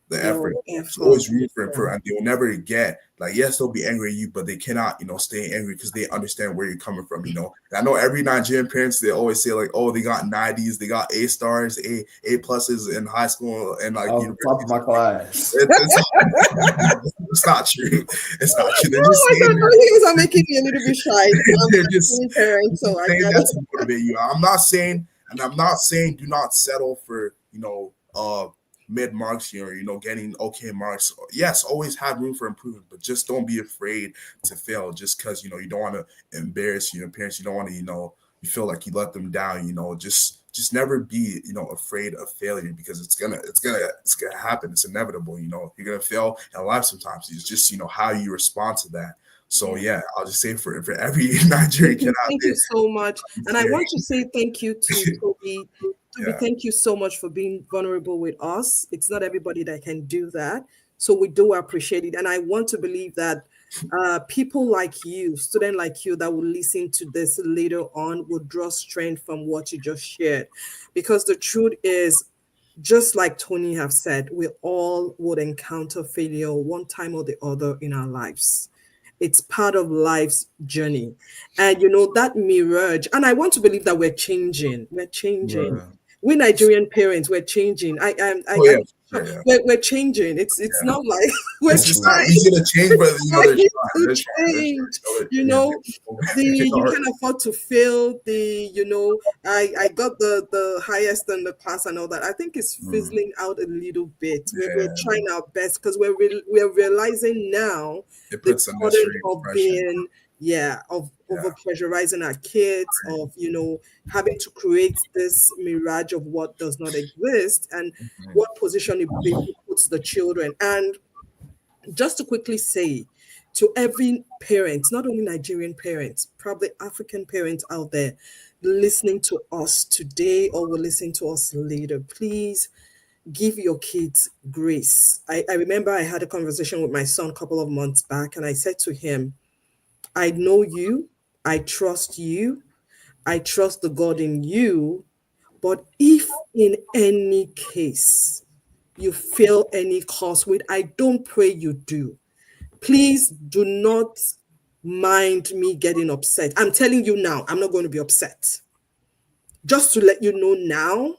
the effort. There's always room for improvement, and they will never get like, yes, they'll be angry at you, but they cannot, stay angry because they understand where you're coming from. And I know every Nigerian parents, they always say like, oh, they got 90s, they got A stars, A pluses in high school, and like
top of my class.
It's not true. It's not true. They're just
saying things are making me a little bit shy.
They're just
parents, so I
saying that to motivate you. I'm not saying do not settle for mid marks here, getting okay marks. Yes, always have room for improvement, but just don't be afraid to fail just because, you don't want to embarrass your parents. You don't want to, you feel like you let them down, just never be, afraid of failure, because it's gonna happen. It's inevitable. You're gonna fail in life sometimes. It's just, how you respond to that. So yeah, I'll just say for every Nigerian kid out there.
Thank you so much. And I want to say thank you to Toby. Thank you so much for being vulnerable with us. It's not everybody that can do that. So we do appreciate it. And I want to believe that people like you, students like you that will listen to this later on will draw strength from what you just shared. Because the truth is, just like Tony have said, we all would encounter failure one time or the other in our lives. It's part of life's journey. And that mirage, and I want to believe that we're changing. Yeah. We Nigerian parents, we're changing. We're changing. It's not like we're
trying. It's easy to change, but
you can afford to fail. I got the highest in the class and all that. I think it's fizzling out a little bit. We're trying our best because we're realizing now the importance of being over pressurizing our kids, of having to create this mirage of what does not exist, and what position it puts the children. And just to quickly say to every parent, not only Nigerian parents, probably African parents out there listening to us today or will listen to us later, please give your kids grace. I remember I had a conversation with my son a couple of months back, and I said to him, I know you, I trust the God in you, But if in any case you fail any course, which I don't pray you do, please do not mind me getting upset. I'm telling you now, I'm not going to be upset. Just to let you know now,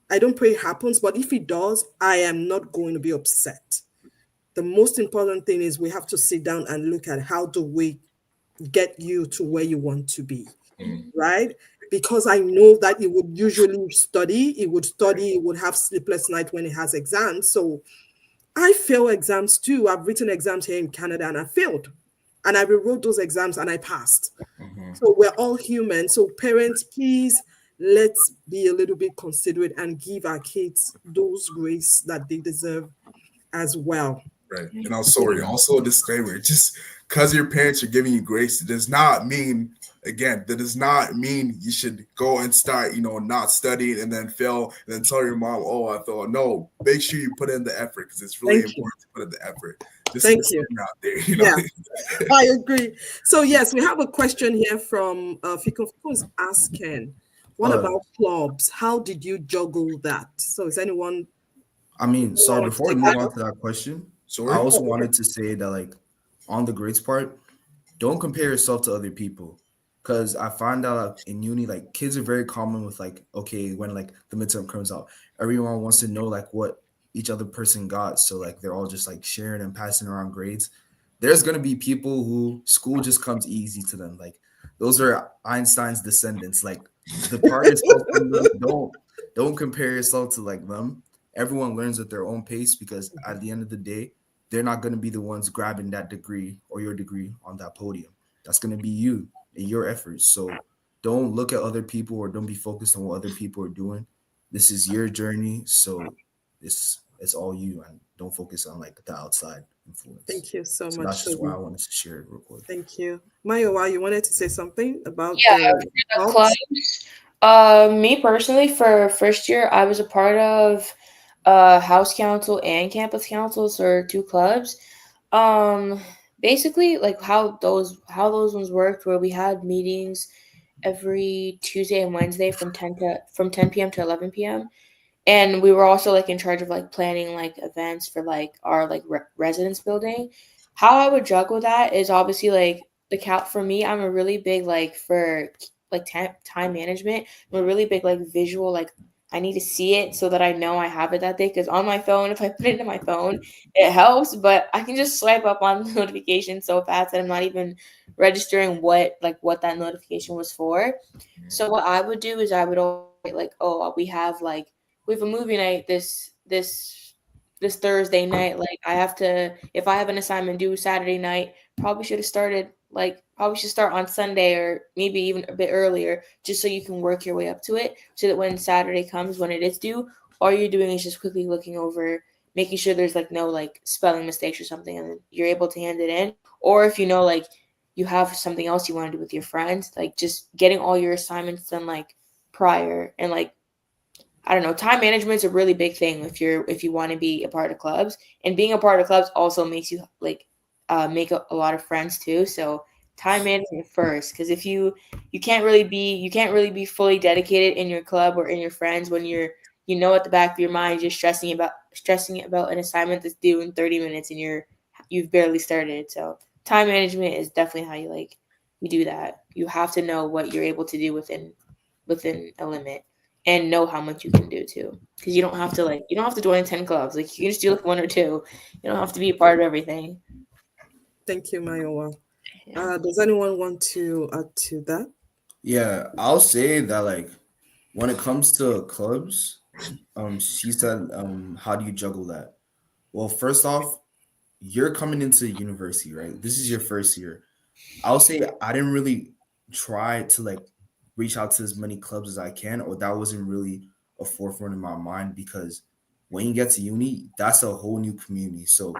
I don't pray it happens, but if it does, I am not going to be upset. The most important thing is we have to sit down and look at how do we get you to where you want to be, right? Because I know that he would usually study, he would have sleepless night when he has exams. So I fail exams too. I've written exams here in Canada and I failed. And I rewrote those exams and I passed. So we're all human. So parents, please let's be a little bit considerate and give our kids those grace that they deserve as well.
Right. And also a disclaimer, just because your parents are giving you grace, it does not mean, again, that does not mean you should go and start, not studying and then fail and then tell your mom, oh, I failed. No, make sure you put in the effort because it's really important to put in the effort. Just
Thank you.
Out there,
Yeah, I agree. So yes, we have a question here from Fikon. Fikon's asking, what about clubs? How did you juggle that? So is anyone?
Sorry, before we move on to that question, I also wanted to say that, like, on the grades part, don't compare yourself to other people. Because I find out in uni, like, kids are very common with, like, okay, when, like, the midterm comes out, everyone wants to know, like, what each other person got. So, like, they're all just, like, sharing and passing around grades. There's going to be people who school just comes easy to them. Like, those are Einstein's descendants. Like, the part is don't compare yourself to, like, them. Everyone learns at their own pace because at the end of the day, they're not going to be the ones grabbing that degree or your degree on that podium. That's going to be you and your efforts. So don't look at other people or don't be focused on what other people are doing. This is your journey. So it's all you, and don't focus on, like, the outside influence.
Thank you so much.
That's just why I wanted to share it real quick.
Thank you. Mayowa, you wanted to say something about
the clubs? Me personally, for first year, I was a part of house council and campus council, so 2 clubs. Basically, like, how those ones worked, where we had meetings every Tuesday and Wednesday from 10 p.m. to 11 p.m. And we were also, like, in charge of, like, planning, like, events for, like, our, like, residence building. How I would juggle that is obviously, like, for me, I'm a really big, like, for, like, time management. I'm a really big, like, visual, like, I need to see it so that I know I have it that day. Because on my phone, if I put it in my phone, it helps. But I can just swipe up on the notification so fast that I'm not even registering what that notification was for. So what I would do is I would always, like, oh, we have a movie night this Thursday night. Like, if I have an assignment due Saturday night, probably should start on Sunday or maybe even a bit earlier, just so you can work your way up to it, so that when Saturday comes, when it is due, all you're doing is just quickly looking over, making sure there's, like, no, like, spelling mistakes or something, and then you're able to hand it in. Or if like, you have something else you want to do with your friends, like, just getting all your assignments done, like, prior. And, like, I don't know, time management's a really big thing if you want to be a part of clubs. And being a part of clubs also makes you, like, make a lot of friends too. So time management first, because if you can't really be fully dedicated in your club or in your friends when you're, at the back of your mind, you're stressing about an assignment that's due in 30 minutes and you've barely started. So time management is definitely how you do that. You have to know what you're able to do within a limit, and know how much you can do too. Because you don't have to join 10 clubs. Like, you can just do, like, 1 or 2. You don't have to be a part of everything.
Thank you, Mayowa. Does anyone want to add to that?
Yeah, I'll say that, like, when it comes to clubs, she said, how do you juggle that? Well, first off, you're coming into university, right? This is your first year. I'll say I didn't really try to, like, reach out to as many clubs as I can, or that wasn't really a forefront in my mind, because when you get to uni, that's a whole new community. So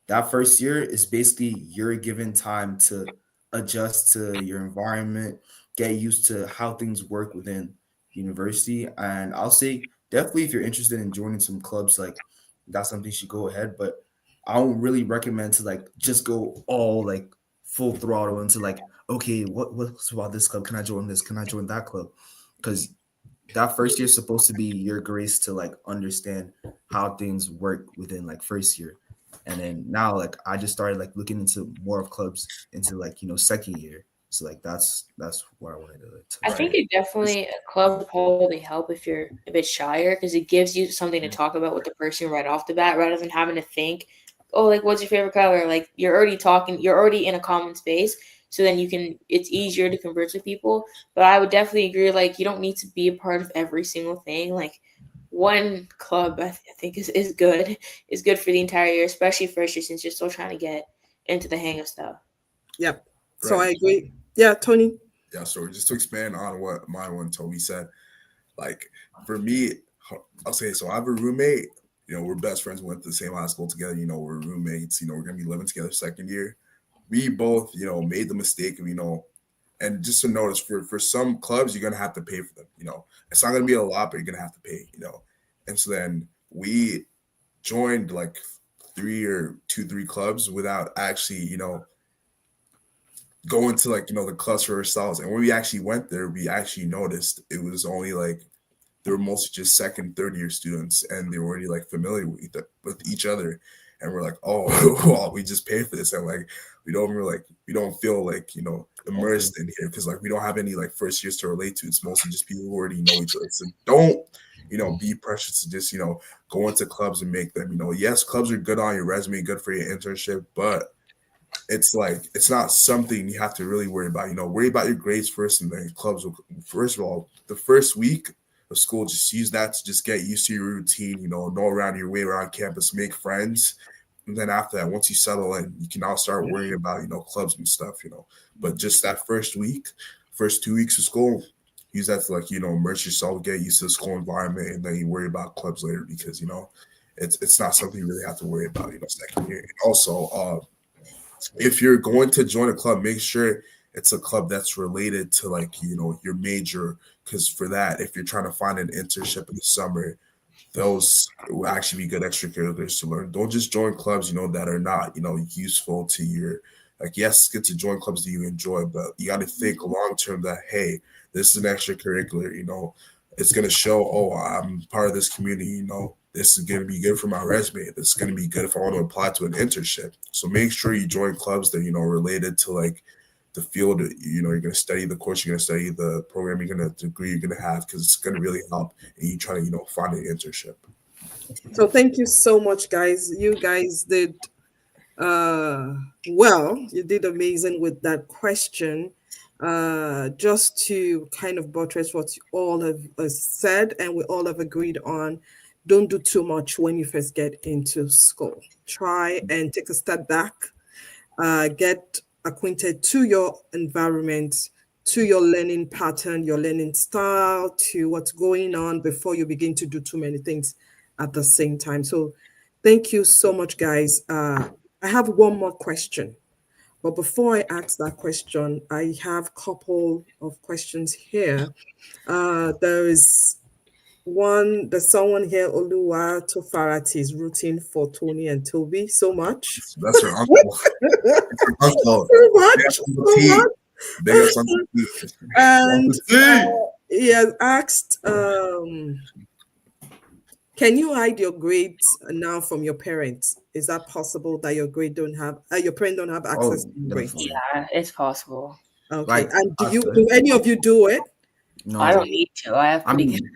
that first year is basically you're given time to adjust to your environment, get used to how things work within university. And I'll say definitely, if you're interested in joining some clubs, like, that's something you should go ahead. But I don't really recommend to, like, just go all, like, full throttle into, like, okay, what's about this club? Can I join this? Can I join that club? Because that first year is supposed to be your grace to like understand how things work within like first year. And then now like I just started like looking into more of clubs into like, second year. So like that's what I wanted to
I think
Right.
it definitely a club would probably help if you're a bit shyer because it gives you something to
Yeah.
talk about with the person right off the bat rather than having to think, oh, like what's your favorite color? Like you're already talking, you're already in a common space, so then it's easier to converse with people. But I would definitely agree, like you don't need to be a part of every single thing. Like one club, I think is good for the entire year, especially first year since you're still trying to get into the hang of stuff.
Yep. So I
Right.
agree. Yeah, Tony.
Yeah. So just to expand on what my one Toby said, like for me, I'll say so. I have a roommate. We're best friends. We went to the same high school together. We're roommates. We're gonna be living together second year. We both, made the mistake of, and just to notice for some clubs, you're gonna have to pay for them. It's not gonna be a lot, but you're gonna have to pay. And so then we joined like three clubs without actually, going to like, the clubs for ourselves. And when we actually went there, we actually noticed it was only like they were mostly just second, third year students, and they were already like familiar with each other. And we're like, oh, well, we just pay for this, and like we don't feel like
Okay.
immersed in here because like we don't have any like first years to relate to. It's mostly just people who already know each other. So don't be precious to just go into clubs and make them. Yes, clubs are good on your resume, good for your internship, but it's like it's not something you have to really worry about. Worry about your grades first, and then clubs will. First of all, the first week of school, just use that to just get used to your routine. Know around your way around campus, make friends, and then after that, once you settle in, you can now start worrying about clubs and stuff. But just that first week, first 2 weeks of school, use that to like immerse yourself, get used to the school environment, and then you worry about clubs later because it's not something you really have to worry about. Second year. And also, if you're going to join a club, make sure it's a club that's related to like your major, because for that, if you're trying to find an internship in the summer, those will actually be good extracurriculars to learn. Don't just join clubs that are not useful to your, like, yes, it's good to join clubs that you enjoy, but you got to think long term that, hey, this is an extracurricular, it's going to show, oh, I'm part of this community, this is going to be good for my resume. This is going to be good if I want to apply to an internship. So make sure you join clubs that, related to like the field, you're going to study, the course you're going to study, the program you're going to, degree you're going to have, because it's going to really help and you try to, find an internship.
So thank you so much, guys. You guys did well. You did amazing with that question. Just to kind of buttress what you all have said and we all have agreed on, don't do too much when you first get into school. Try and take a step back, get acquainted to your environment, to your learning pattern, your learning style, to what's going on before you begin to do too many things at the same time. So, thank you so much, guys. I have one more question. But before I ask that question, I have a couple of questions here. There's someone here, Oluwa Tofarati, is rooting for Tony and Toby so much.
So that's her uncle. Uncle.
So much, so much.
Big ups Uncle T.
And
Uncle T.
he has asked, can you hide your grades now from your parents? Is that possible that your parents don't have
Oh,
access to your grades?
definitely.
Yeah, it's possible.
Okay.
Like,
And do
after-
any of you do it?
no,
I don't need to. I have
I
pretty
mean,
good.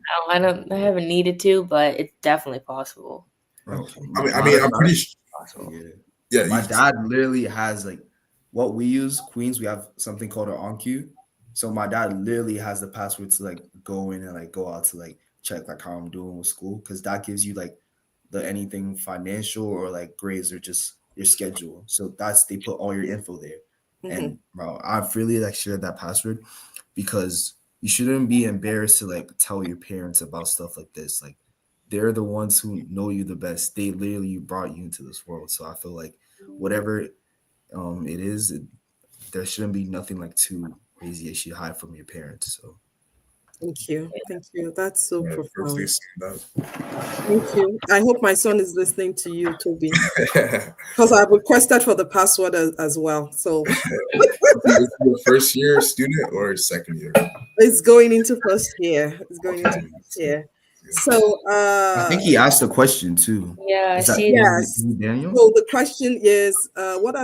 I haven't needed to, but it's definitely possible.
bro,
I'm pretty sure.
Possible.
yeah.
Yeah,
My dad literally has like what we use, Queens, we have something called an OnQ. So my dad literally has the password to like go in and like go out to like check like how I'm doing with school, because that gives you like the anything financial or like grades or just your schedule. So they put all your info there.
Mhm.
And bro, I've really like shared that password because you shouldn't be embarrassed to like tell your parents about stuff like this. Like they're the ones who know you the best. They literally brought you into this world. So I feel like whatever it is, there shouldn't be nothing like too crazy that you hide from your parents. So
Thank you. Thank you. That's so
Yeah, first
profound.
thing stand
Thank you. I hope my son is listening to you, Toby,
up.
because I've requested for the password as well. So
Is he a first year student or second year?
It's going into first year. It's going into
Okay.
first year. So,
I think he asked a question too.
Yeah,
Is that
see,
yes.
Daniel?
So the question is, what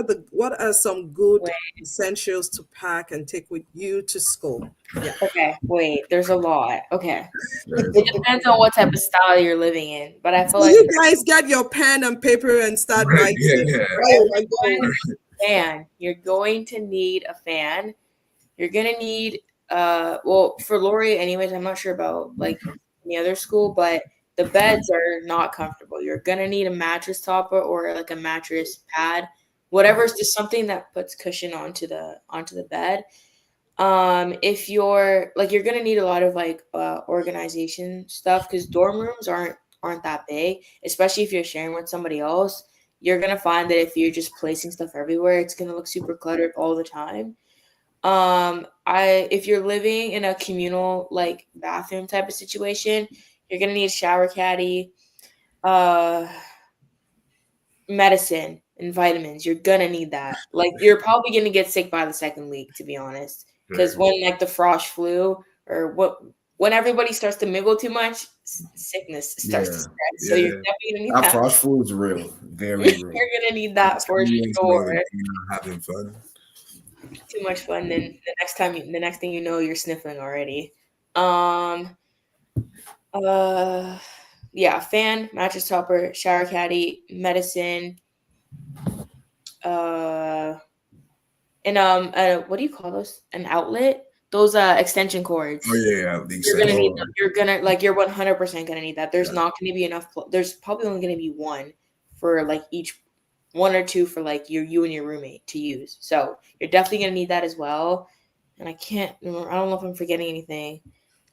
are some good
wait,
essentials to pack and take with you to school? Yeah.
okay, wait, there's a lot. Okay.
There is
It
a lot.
depends on what type of style you're living in, but I feel
So
like
you guys get your pen and paper and start
Right.
writing.
Yeah.
Oh my
everyone,
God.
fan. You're going to need a fan. You're gonna need well for Lori anyways, I'm not sure about like any other school, but the beds are not comfortable. You're gonna need a mattress topper or like a mattress pad. Whatever's just something that puts cushion onto the bed. If you're like you're gonna need a lot of like organization stuff because dorm rooms aren't that big, especially if you're sharing with somebody else. You're gonna find that if you're just placing stuff everywhere, it's gonna look super cluttered all the time. I if you're living in a communal like bathroom type of situation, you're gonna need a shower caddy, uh, medicine and vitamins. You're gonna need that. Like you're probably gonna get sick by the second week, to be honest, because
Sure.
when like the frost flu or when everybody starts to mingle too much, sickness starts to
Yeah.
spread. So you're
Yeah.
definitely gonna need
That
that.
frost flu is real. Very real.
You're gonna need that for
Experience, you know,
sure.
having fun.
Too much fun. Then the next thing you know, you're sniffling already. Um, yeah, fan, mattress topper, shower caddy, medicine, uh, and what do you call those? An outlet? Those extension cords.
Oh yeah, the
You're gonna need
extension.
them. You're gonna like you're 100% gonna need that. There's
Yeah.
not gonna be enough. There's probably only gonna be one for like each one or two for like you and your roommate to use. So you're definitely gonna need that as well. And I don't know if I'm forgetting anything.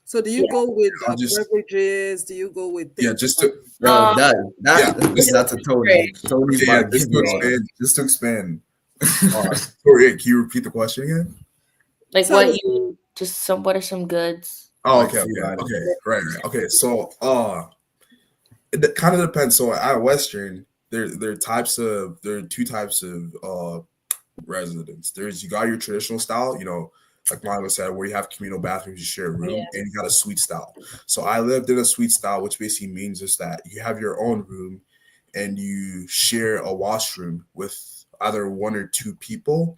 So do you go with
I'll just
beverages? Do you go with
yeah,
things
just
like
to
Bro,
Um,
yeah,
that's a Tony. Tony's
okay, yeah,
about to give you all that.
just to expand. Sorry, can you repeat the question again?
like
So-
what you just what are some goods?
Oh,
Like
okay,
food
okay,
items.
okay, right. Okay, so it kind of depends. So at Western, there are two types of residents. There's you got your traditional style, you know, like Milo said, where you have communal bathrooms, you share a room,
Yeah.
and you got a suite style. So I lived in a suite style, which basically means is that you have your own room and you share a washroom with either one or two people,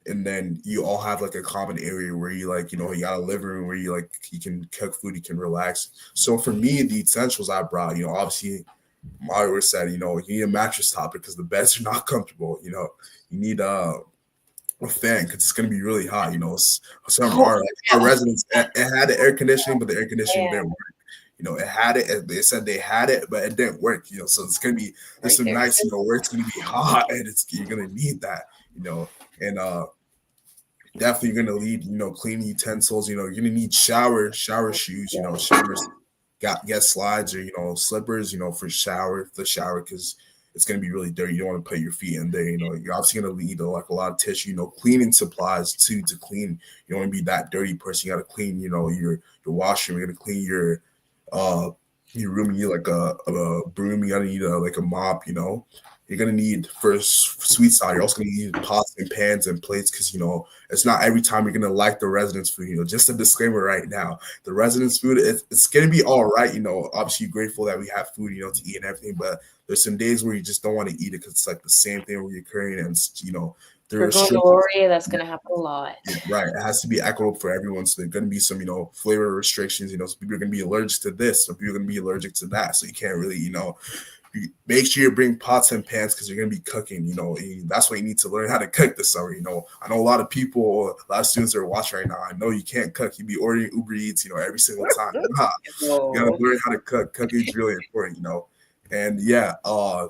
and then you all have like a common area where you like, you know, you got a living room where you like you can cook food, you can relax. So for me, the essentials I brought, you know, obviously Mario said, you know, you need a mattress topper because the beds are not comfortable. You know, you need a fan because it's gonna be really hot. You know, some of our residents it had the air conditioning, but the air conditioning didn't work. You know, it had it. And they said they had it, but it didn't work. You know, so it's gonna be there's some
there.
nights, you know, where it's gonna be hot and you're gonna need that. You know, and definitely you're gonna need, you know, cleaning utensils. You know, you're gonna need shower shoes. You know, showers get slides or, you know, slippers. You know, for the shower because it's gonna be really dirty. You don't want to put your feet in there. You know, you're obviously gonna need like a lot of tissue. You know, cleaning supplies too to clean. You don't want to be that dirty person. You got to clean. You know, your washroom. You're gonna clean your room. You need like a broom. You gotta need like a mop. You know, you're gonna need for sweet side. You're also gonna need pots and pans and plates because, you know, it's not every time you're gonna like the residence food. You know, just a disclaimer right now: the residence food it's gonna be all right. You know, obviously grateful that we have food, you know, to eat and everything, but there's some days where you just don't want to eat it because it's like the same thing reoccurring, and you know, the
For going to
restrictions.
Laurier, that's gonna happen a lot.
Right, it has to be equitable for everyone. So there's going to be some, you know, flavor restrictions. You know, some people are going to be allergic to this, some people are going to be allergic to that. So you can't really, you know, make sure you bring pots and pans because you're going to be cooking. You know, that's why you need to learn how to cook this summer. You know, I know a lot of people, a lot of students are watching right now. I know you can't cook. You be ordering Uber Eats, you know, every single time. You got to learn how to cook. Cooking is really important, you know. And yeah, I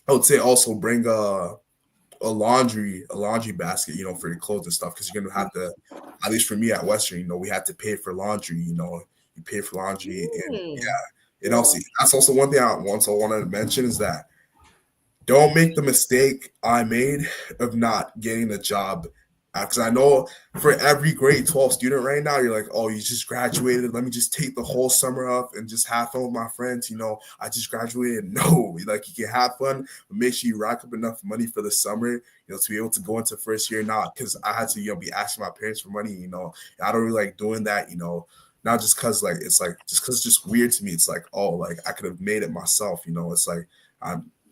would say also bring a laundry basket, you know, for your clothes and stuff, because you're gonna have to, at least for me at Western, you know, we had to pay for laundry, you know, you pay for laundry. And yeah, and also that's also one thing I want to mention is that don't make the mistake I made of not getting a job Because I know for every grade 12 student right now, you're like, oh, you just graduated. Let me just take the whole summer off and just have fun with my friends. I just graduated. No, like you can have fun, but make sure you rack up enough money for the summer, to be able to go into first year now. Because I had to, be asking my parents for money. I don't really like doing that. Not just because it's just weird to me. It's like, oh, like I could have made it myself. It's like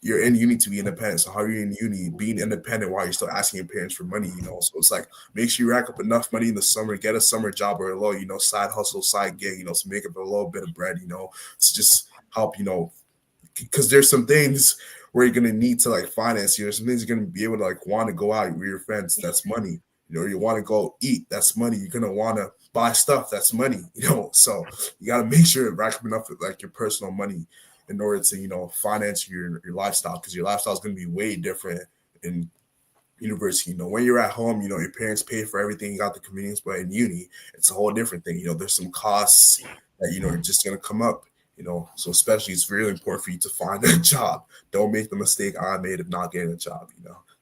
you're in uni to be independent. So how are you in uni being independent while you're still asking your parents for money? So it's like make sure you rack up enough money in the summer, get a summer job or a little, side hustle, side gig, to make up a little bit of bread, to just help, because there's some things where you're gonna need to like finance. Some things you're gonna be able to like want to go out with your friends. That's money. You want to go eat. That's money. You're gonna want to buy stuff. That's money. So you got to make sure to rack up enough like your personal money in order to finance your lifestyle, because your lifestyle is going to be way different in university. When you're at home, your parents pay for everything, you got the convenience, but in uni it's a whole different thing. There's some costs that are just going to come up. So especially it's really important for you to find a job. Don't make the mistake I made of not getting a job.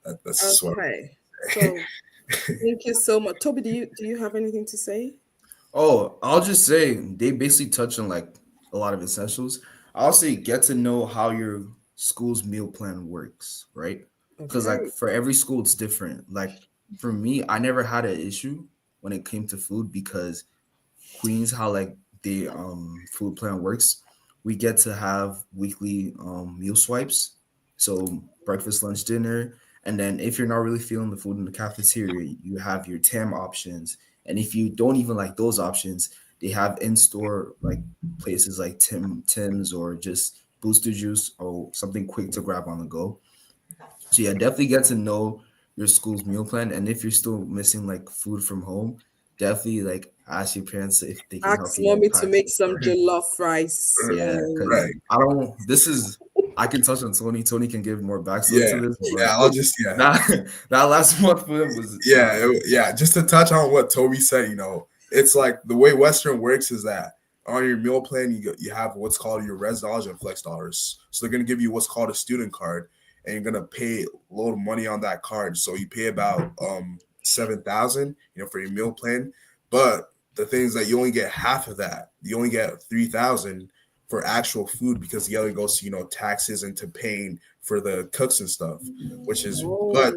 That's just what
Okay. So thank you so much. Toby, do you have anything to say?
Oh, I'll just say they basically touch on like a lot of essentials. I'll say get to know how your school's meal plan works, right? Because
Okay.
like for every school it's different. Like for me, I never had an issue when it came to food because Queens, how like the food plan works, we get to have weekly meal swipes. So breakfast, lunch, dinner. And then if you're not really feeling the food in the cafeteria, you have your TAM options. And if you don't even like those options, they have in-store like places like Tim's or just Booster Juice or something quick to grab on the go. So yeah, definitely get to know your school's meal plan. And if you're still missing like food from home, definitely like ask your parents if they can help
Ask
you like
mommy to
pack.
make some jollof rice.
Yeah, because
right.
I can touch on Tony. Tony can give more backstory
Yeah,
to this, but
yeah. I'll just
that last month for him was
yeah. Just to touch on what Toby said, it's like the way Western works is that on your meal plan, you have what's called your res dollars and flex dollars. So they're gonna give you what's called a student card, and you're gonna pay a load of money on that card. So you pay about $7,000, for your meal plan. But the thing is that you only get half of that. You only get $3,000 for actual food, because the other goes to taxes and to paying for the cooks and stuff, which is but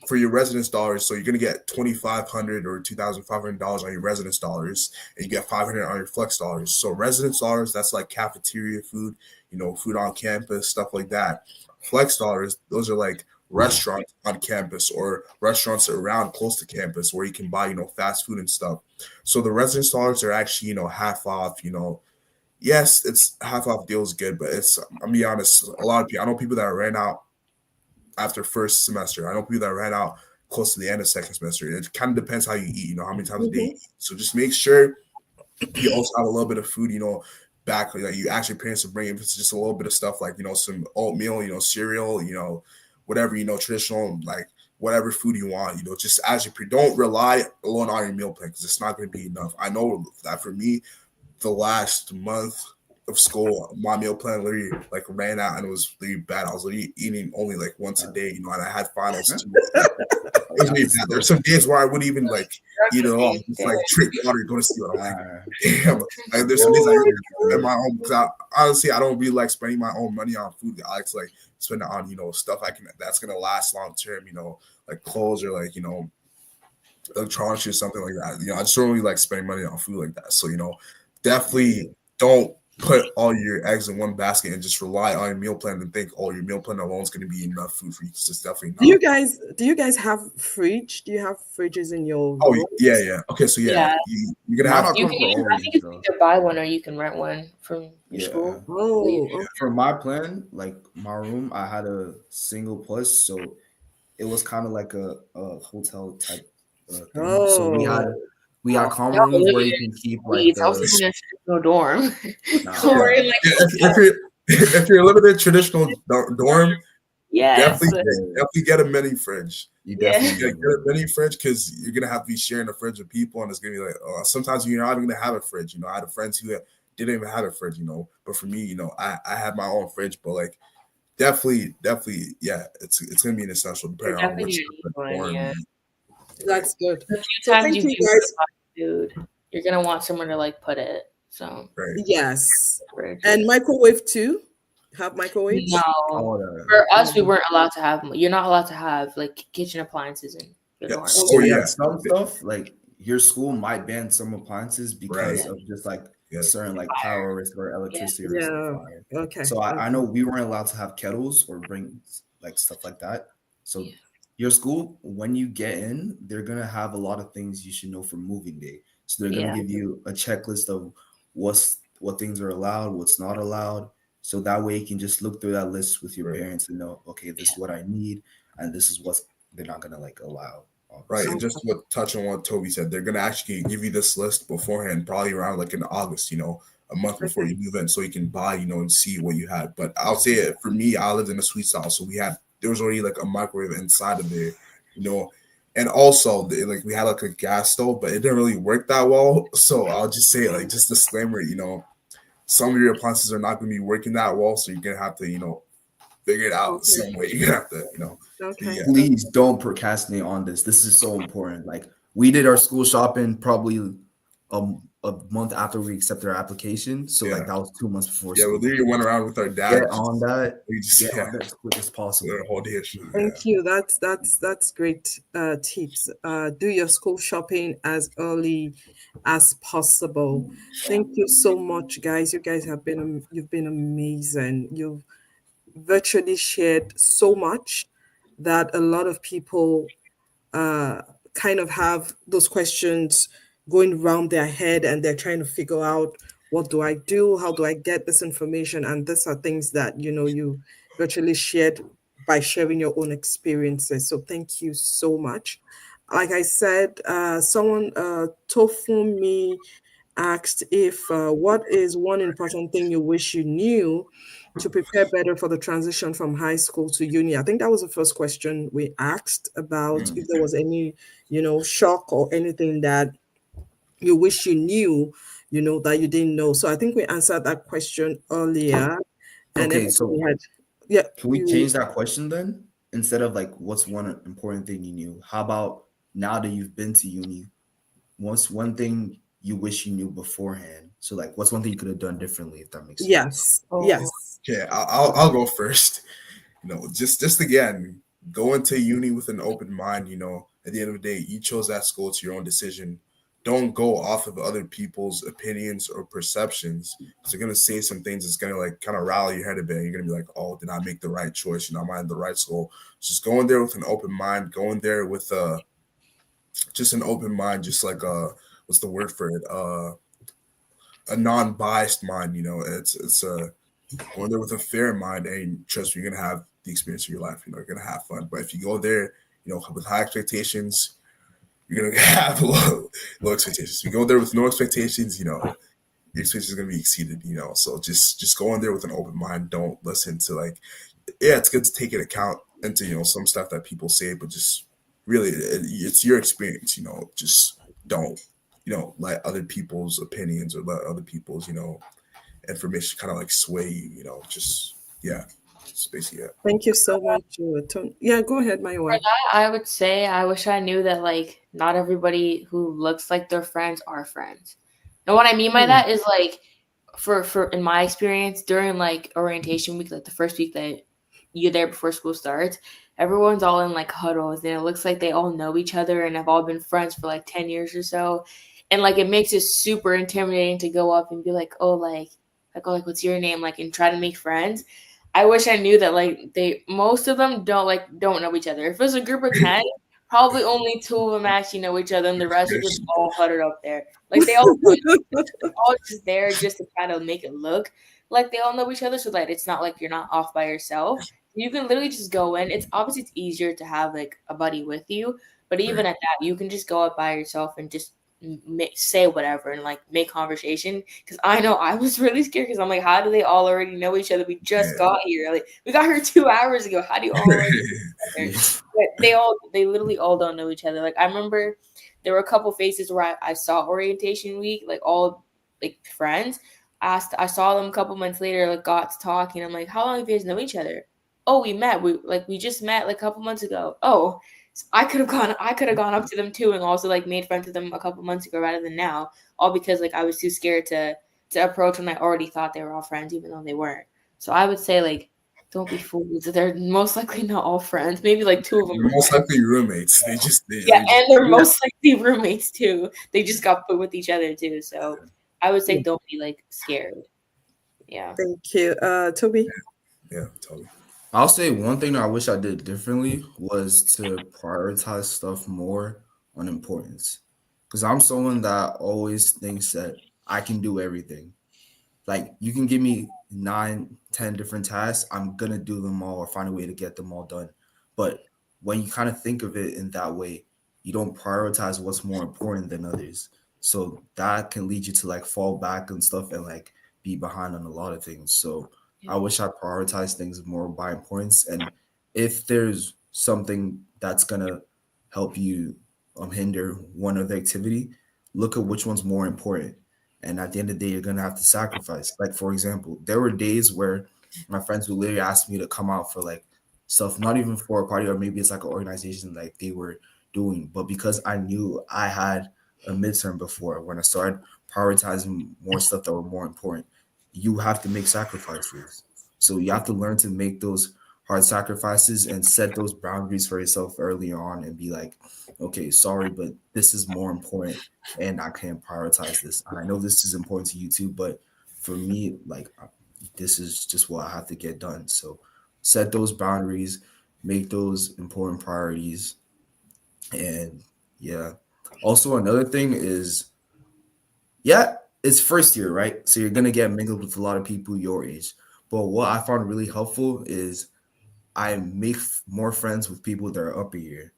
for your residence dollars, so you're gonna get $2,500 or $2,500 on your residence dollars, and you get $500 on your flex dollars. So residence dollars, that's like cafeteria food, food on campus, stuff like that. Flex dollars, those are like restaurants on campus or restaurants around close to campus where you can buy fast food and stuff. So the residence dollars are actually half off. Yes, it's half off deal is good, but I'm be honest, a lot of people, I know people that ran out after first semester. I know people that ran out close to the end of second semester. It kind of depends how you eat, how many times a day you eat. So just make sure you also have a little bit of food, back, like you ask your parents to bring, if it's just a little bit of stuff like, some oatmeal, cereal, whatever, traditional, like whatever food you want, just as you don't rely alone on your meal plan, because it's not going to be enough. I know that for me, the last month of school, my meal plan literally like ran out and it was really bad. I was literally eating only like once a day, and I had finals too. It was really bad. There's some days where I wouldn't even like eat it all, just like drink water, go to sleep. I'm like, damn. Like there's some days I eat at my own, because honestly I don't really like spending my own money on food. I like to like spend it on stuff that's gonna last long term. Like clothes or like electronics or something like that. I just don't really like spending money on food like that. So definitely don't put all your eggs in one basket and just rely on your meal plan and think, oh, your meal plan alone is going to be enough food for you. Because it's definitely not.
Do you guys have fridge? Do you have fridges in your
Oh
rooms?
yeah. Okay, so
Yeah.
you're gonna have
You can, I think you can buy one or you can rent one from your school.
Oh,
For my plan, like my room, I had a single plus, so it was kind of like a hotel type thing. So we had common rooms where you can keep like
I was thinking of no dorm.
If you're living in a traditional dorm,
yes.
definitely get a mini fridge.
You definitely
get a mini fridge, because you're gonna have to be sharing a fridge with people, and it's gonna be like sometimes you're not even gonna have a fridge. I had friends who didn't even have a fridge. But for me, I had my own fridge, but like definitely, yeah, it's gonna be an essential depending on which dorm.
That's good.
The few
So
times
thank
you
you
do go
guys.
to buy food, you're gonna want somewhere to like put it. So
Right.
Yes.
fridge,
And
yeah.
microwave too? Have microwaves?
No,
Oh, the,
for us, we
No.
weren't allowed to have. You're not allowed to have like kitchen appliances in your
Yeah.
dorm.
So
Okay.
yeah,
yeah.
some stuff like your school might ban some appliances because
Right.
of just like
Yeah.
certain like power risk or electricity risk of
Yeah.
fire.
Okay.
So I
Okay.
know we weren't allowed to have kettles or bring like stuff like that. So
Yeah.
your school, when you get in, they're gonna have a lot of things you should know for moving day. So they're gonna
Yeah.
give you a checklist of what things are allowed, what's not allowed. So that way you can just look through that list with your
Right.
parents and know, okay, this is what I need, and this is what they're not gonna like allow.
Right.
obviously.
And just what touch on what Toby said, they're gonna actually give you this list beforehand, probably around like in August, a month before
Okay.
you move in, so you can buy, and see what you had. But I'll say it for me, I lived in a suite style, so there was already like a microwave inside of there, and also like we had like a gas stove, but it didn't really work that well. So I'll just say like just disclaimer, some of your appliances are not gonna be working that well, so you're gonna have to, figure it out
Okay.
some way. You're gonna have to,
Okay.
yeah.
Please don't procrastinate on this. This is so important. Like we did our school shopping probably a month after we accepted our application. So like
Yeah.
that was 2 months before
Yeah, we
school.
literally went around with our
Get
dad.
on that.
We just
Get on that as quick as possible.
the whole day. Yeah.
Thank you. That's great tips. Do your school shopping as early as possible. Thank you so much, guys. You guys you've been amazing. You've virtually shared so much that a lot of people kind of have those questions going around their head and they're trying to figure out what do I do? How do I get this information? And these are things that you virtually shared by sharing your own experiences. So thank you so much. Like I said, someone Tofumi asked if what is one important thing you wish you knew to prepare better for the transition from high school to uni. I think that was the first question we asked about if there was any, shock or anything that you wish you knew, that you didn't know. So I think we answered that question earlier. And
Okay,
everybody
so
had, yeah,
can we change that question then? Instead of like what's one important thing you knew? How about now that you've been to uni, what's one thing you wish you knew beforehand? So like what's one thing you could have done differently, if that makes sense?
yes,
Oh.
yes.
Okay, I'll go first. Just again, go into uni with an open mind. At the end of the day, you chose that school. It's your own decision. Don't go off of other people's opinions or perceptions, because they're gonna say some things that's gonna like kind of rally your head a bit. You're gonna be like, "Oh, did I make the right choice? Am I in the right school?" Just go in there with an open mind. Go in there with just an open mind. Just like what's the word for it? A non-biased mind. It's going there with a fair mind, and trust me, you're gonna have the experience of your life. You're gonna have fun. But if you go there, with high expectations, you're gonna have low expectations. If you go there with no expectations, your expectations are gonna be exceeded. So just go in there with an open mind. Don't listen to it's good to take into account into some stuff that people say, but just really it's your experience. Just don't let other people's opinions or let other people's information kind of like sway you. Just basically it.
Thank you so much, Tony. Yeah, go ahead, my
For
wife.
that, I would say I wish I knew that like not everybody who looks like their friends are friends. And what I mean by that is like for in my experience during like orientation week, like the first week that you're there before school starts, everyone's all in like huddles and it looks like they all know each other and have all been friends for like 10 years or so. And like it makes it super intimidating to go up and be like, oh, like what's your name? Like and try to make friends. I wish I knew that like most of them don't know each other. If it was a group of 10, probably only 2 of them actually know each other and the rest are just all huddled up there. Like they're all just there just to kind of make it look like they all know each other so that it's not like you're not off by yourself. You can literally just go in. It's easier to have like a buddy with you, but even at that, you can just go up by yourself and just say whatever and like make conversation. Because I know I was really scared because I'm like, how do they all already know each other? We just got here. Like we got here 2 hours ago. How do you all already know each other? But they literally all don't know each other. Like I remember there were a couple faces where I saw orientation week, like all like friends. I saw them a couple months later, like got to talking. I'm like, how long have you guys know each other? Oh, we met. We just met like a couple months ago. Oh, I could have gone up to them too and also like made friends with them a couple months ago rather than now, all because like I was too scared to approach when I already thought they were all friends, even though they weren't. So I would say like don't be fooled. They're most likely not all friends. Maybe like two of them.
They're most likely roommates.
Yeah, and they're most likely roommates too. They just got put with each other too. So I would say don't be like scared. Yeah.
Thank you. Toby?
Yeah, totally.
I'll say one thing that I wish I did differently was to prioritize stuff more on importance. Because I'm someone that always thinks that I can do everything. Like you can give me 9, 10 different tasks, I'm gonna do them all or find a way to get them all done. But when you kind of think of it in that way, you don't prioritize what's more important than others. So that can lead you to like fall back and stuff and like be behind on a lot of things. So I wish I prioritized things more by importance. And if there's something that's gonna help you hinder one of the activity, look at which one's more important. And at the end of the day, you're gonna have to sacrifice. Like for example, there were days where my friends would literally ask me to come out for like stuff, not even for a party, or maybe it's like an organization like they were doing, but because I knew I had a midterm before, when I started prioritizing more stuff that were more important, you have to make sacrifices. So you have to learn to make those hard sacrifices and set those boundaries for yourself early on and be like, okay, sorry, but this is more important and I can't prioritize this. And I know this is important to you too, but for me, like this is just what I have to get done. So set those boundaries, make those important priorities. And yeah. Also another thing is, yeah, it's first year, right? So you're gonna get mingled with a lot of people your age. But what I found really helpful is I make more friends with people that are upper year.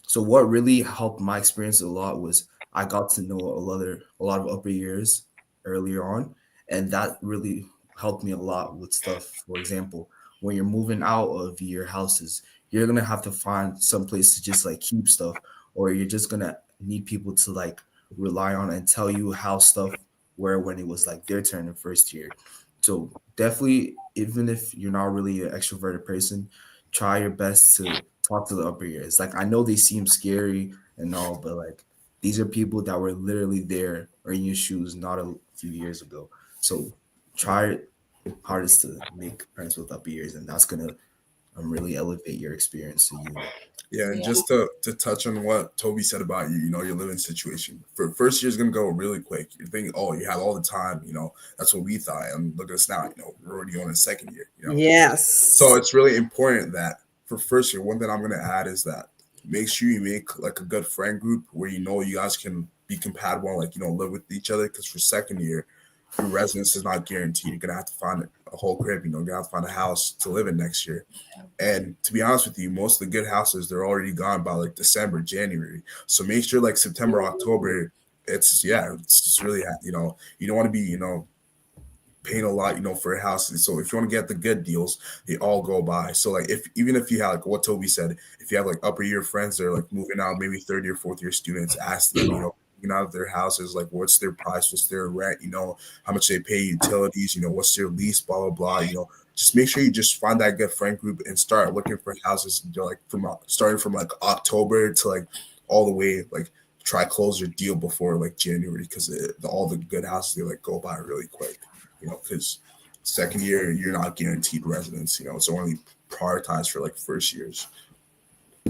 So what really helped my experience a lot was I got to know a lot of upper years earlier on, and that really helped me a lot with stuff. For example, when you're moving out of your houses, you're gonna have to find some place to just like keep stuff, or you're just gonna need people to like rely on and tell you how stuff were when it was like their turn in first year. So definitely, even if you're not really an extroverted person, try your best to talk to the upper years. Like I know they seem scary and all, but like these are people that were literally there or in your shoes not a few years ago. So try hardest to make friends with upper years, and that's gonna really elevate your experience to you.
Yeah, and
Yeah.
just to touch on what Toby said about you, your living situation. For first year is gonna go really quick. You're thinking, oh, you have all the time, that's what we thought. And look at us now, we're already on a second year.
Yes.
So it's really important that for first year, one thing I'm gonna add is that make sure you make like a good friend group where you guys can be compatible and like live with each other. Because for second year, your residence is not guaranteed. You're gonna have to find a whole crib. You're gonna have to find a house to live in next year. And to be honest with you, most of the good houses they're already gone by like December, January. So make sure like September, October, it's just really you don't want to be paying a lot for a house. So if you want to get the good deals, they all go by. So like even if you have like what Toby said, if you have like upper year friends that are like moving out, maybe third year, fourth year students, ask them out of their houses, like what's their price, what's their rent, how much they pay utilities, what's their lease, blah blah blah. Just make sure you just find that good friend group and start looking for houses. Like starting from like October to like all the way like try close your deal before like January, because all the good houses they like go by really quick. Because second year you're not guaranteed residence. It's only prioritized for like first years.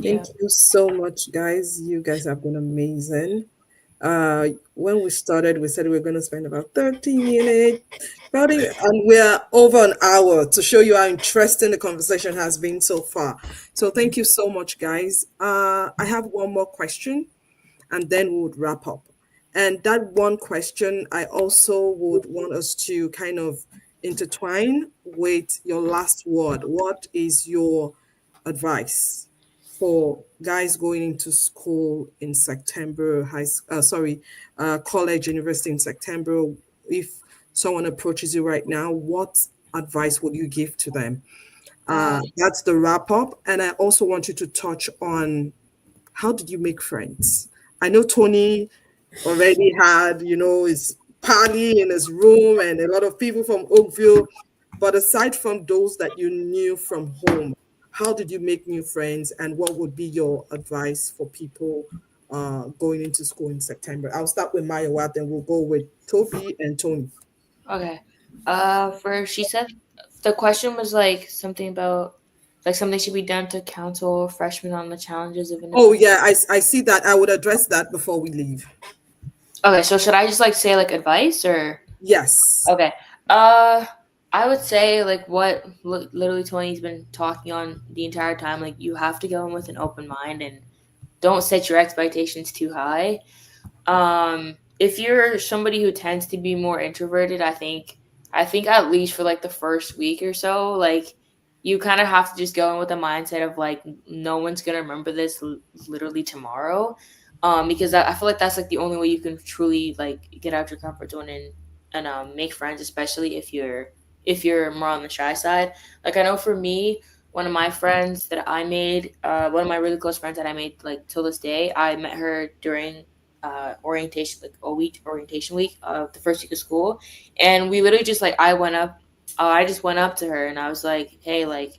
Thank you so much, guys. You guys have been amazing. When we started, we said we were going to spend about 30 minutes, and we're over an hour to show you how interesting the conversation has been so far. So thank you so much, guys. I have one more question, and then we would wrap up. And that one question, I also would want us to kind of intertwine with your last word. What is your advice for guys going into school in September, college, university in September? If someone approaches you right now, what advice would you give to them? That's the wrap up. And I also want you to touch on how did you make friends? I know Tony already had, his party in his room and a lot of people from Oakville. But aside from those that you knew from home, how did you make new friends, and what would be your advice for people going into school in September? I'll start with Maya, then we'll go with Toby and Tony.
Okay. For she said the question was like something about like something should be done to counsel freshmen on the challenges of
Oh
independence.
yeah, I see that. I would address that before we leave.
Okay, so should I just like say like advice or
Yes.
okay? Uh, I would say like what literally Tony's been talking on the entire time. Like you have to go in with an open mind and don't set your expectations too high. If you're somebody who tends to be more introverted, I think at least for like the first week or so, like you kind of have to just go in with a mindset of like no one's gonna remember this literally tomorrow, because I feel like that's like the only way you can truly like get out your comfort zone and make friends, especially if you're more on the shy side. Like I know for me, one of my friends that I made, one of my really close friends that I made like till this day, I met her during orientation, like a week orientation week of the first week of school, and we literally just like I just went up to her and I was like, hey, like,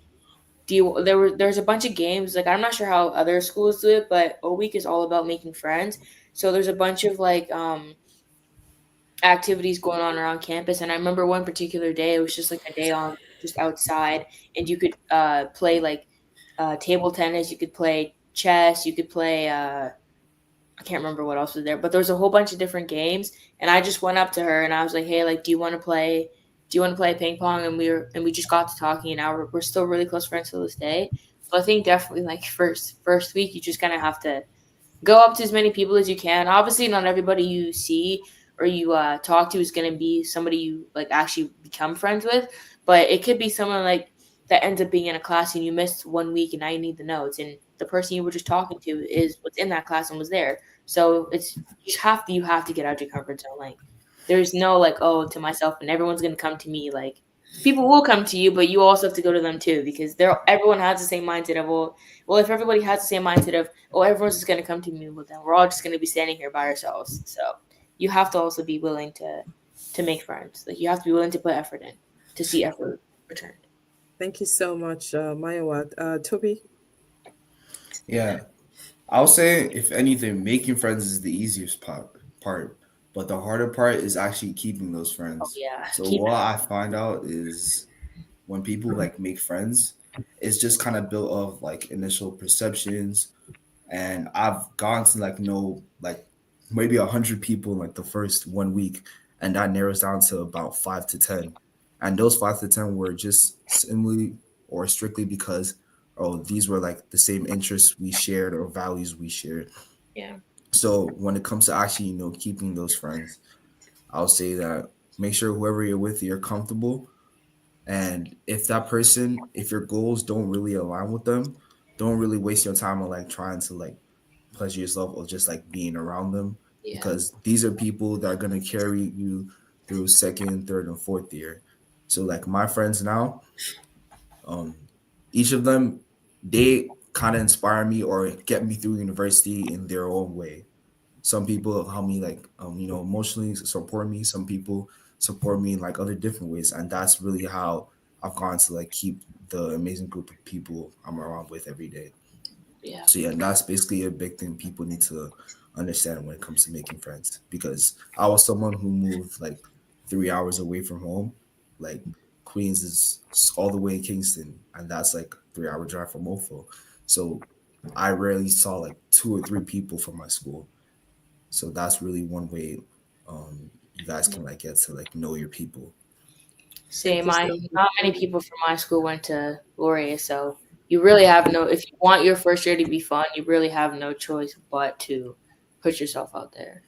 there's a bunch of games. Like I'm not sure how other schools do it, but O week is all about making friends. So there's a bunch of like activities going on around campus, and I remember one particular day it was just like a day on just outside, and you could play like table tennis, you could play chess, you could play I can't remember what else was there, but there was a whole bunch of different games. And I just went up to her and I was like, "Hey, like, do you want to play? Do you want to play ping pong?" And we just got to talking, and now we're still really close friends to this day. So I think definitely like first week, you just kind of have to go up to as many people as you can. Obviously, not everybody you see or you talk to is going to be somebody you like actually become friends with, but it could be someone like that ends up being in a class and you missed 1 week and now you need the notes, and the person you were just talking to is what's in that class and was there. So you have to get out of your comfort zone. Like there's no like, oh, to myself and everyone's going to come to me. Like people will come to you, but you also have to go to them too, because everyone has the same mindset of well, if everybody has the same mindset of, oh, everyone's just going to come to me, well, then we're all just going to be standing here by ourselves. So you have to also be willing to make friends. Like you have to be willing to put effort in to see effort returned.
Thank you so much, Maya. Toby.
Yeah, I'll say if anything, making friends is the easiest part, but the harder part is actually keeping those
Oh
friends.
yeah,
So
keep
what
it.
I find out is when people like make friends, it's just kind of built of like initial perceptions, and I've gone to like know like maybe 100 people in like the first 1 week, and that narrows down to about 5 to 10, and those 5 to 10 were just simply or strictly because oh these were like the same interests we shared or values we shared.
Yeah.
So when it comes to actually keeping those friends, I'll say that make sure whoever you're with you're comfortable, and if that person, if your goals don't really align with them, don't really waste your time on like trying to like pleasure yourself or just like being around them,
Yeah.
because these are people that are gonna carry you through second, third, and fourth year. So like my friends now, um, each of them, they kind of inspire me or get me through university in their own way. Some people help me like emotionally support me. Some people support me in like other different ways, and that's really how I've gone to like keep the amazing group of people I'm around with every day.
Yeah.
So yeah, that's basically a big thing people need to understand when it comes to making friends. Because I was someone who moved like 3 hours away from home. Like Queens is all the way in Kingston, and that's like 3 hour drive from Mofo. So I rarely saw like 2 or 3 people from my school. So that's really one way you guys can like get to like know your people.
Thank
Same.
you so
Not many
much.
people from my school went to Laurier, so you really have no. If you want your first year to be fun, you really have no choice but to put yourself out there.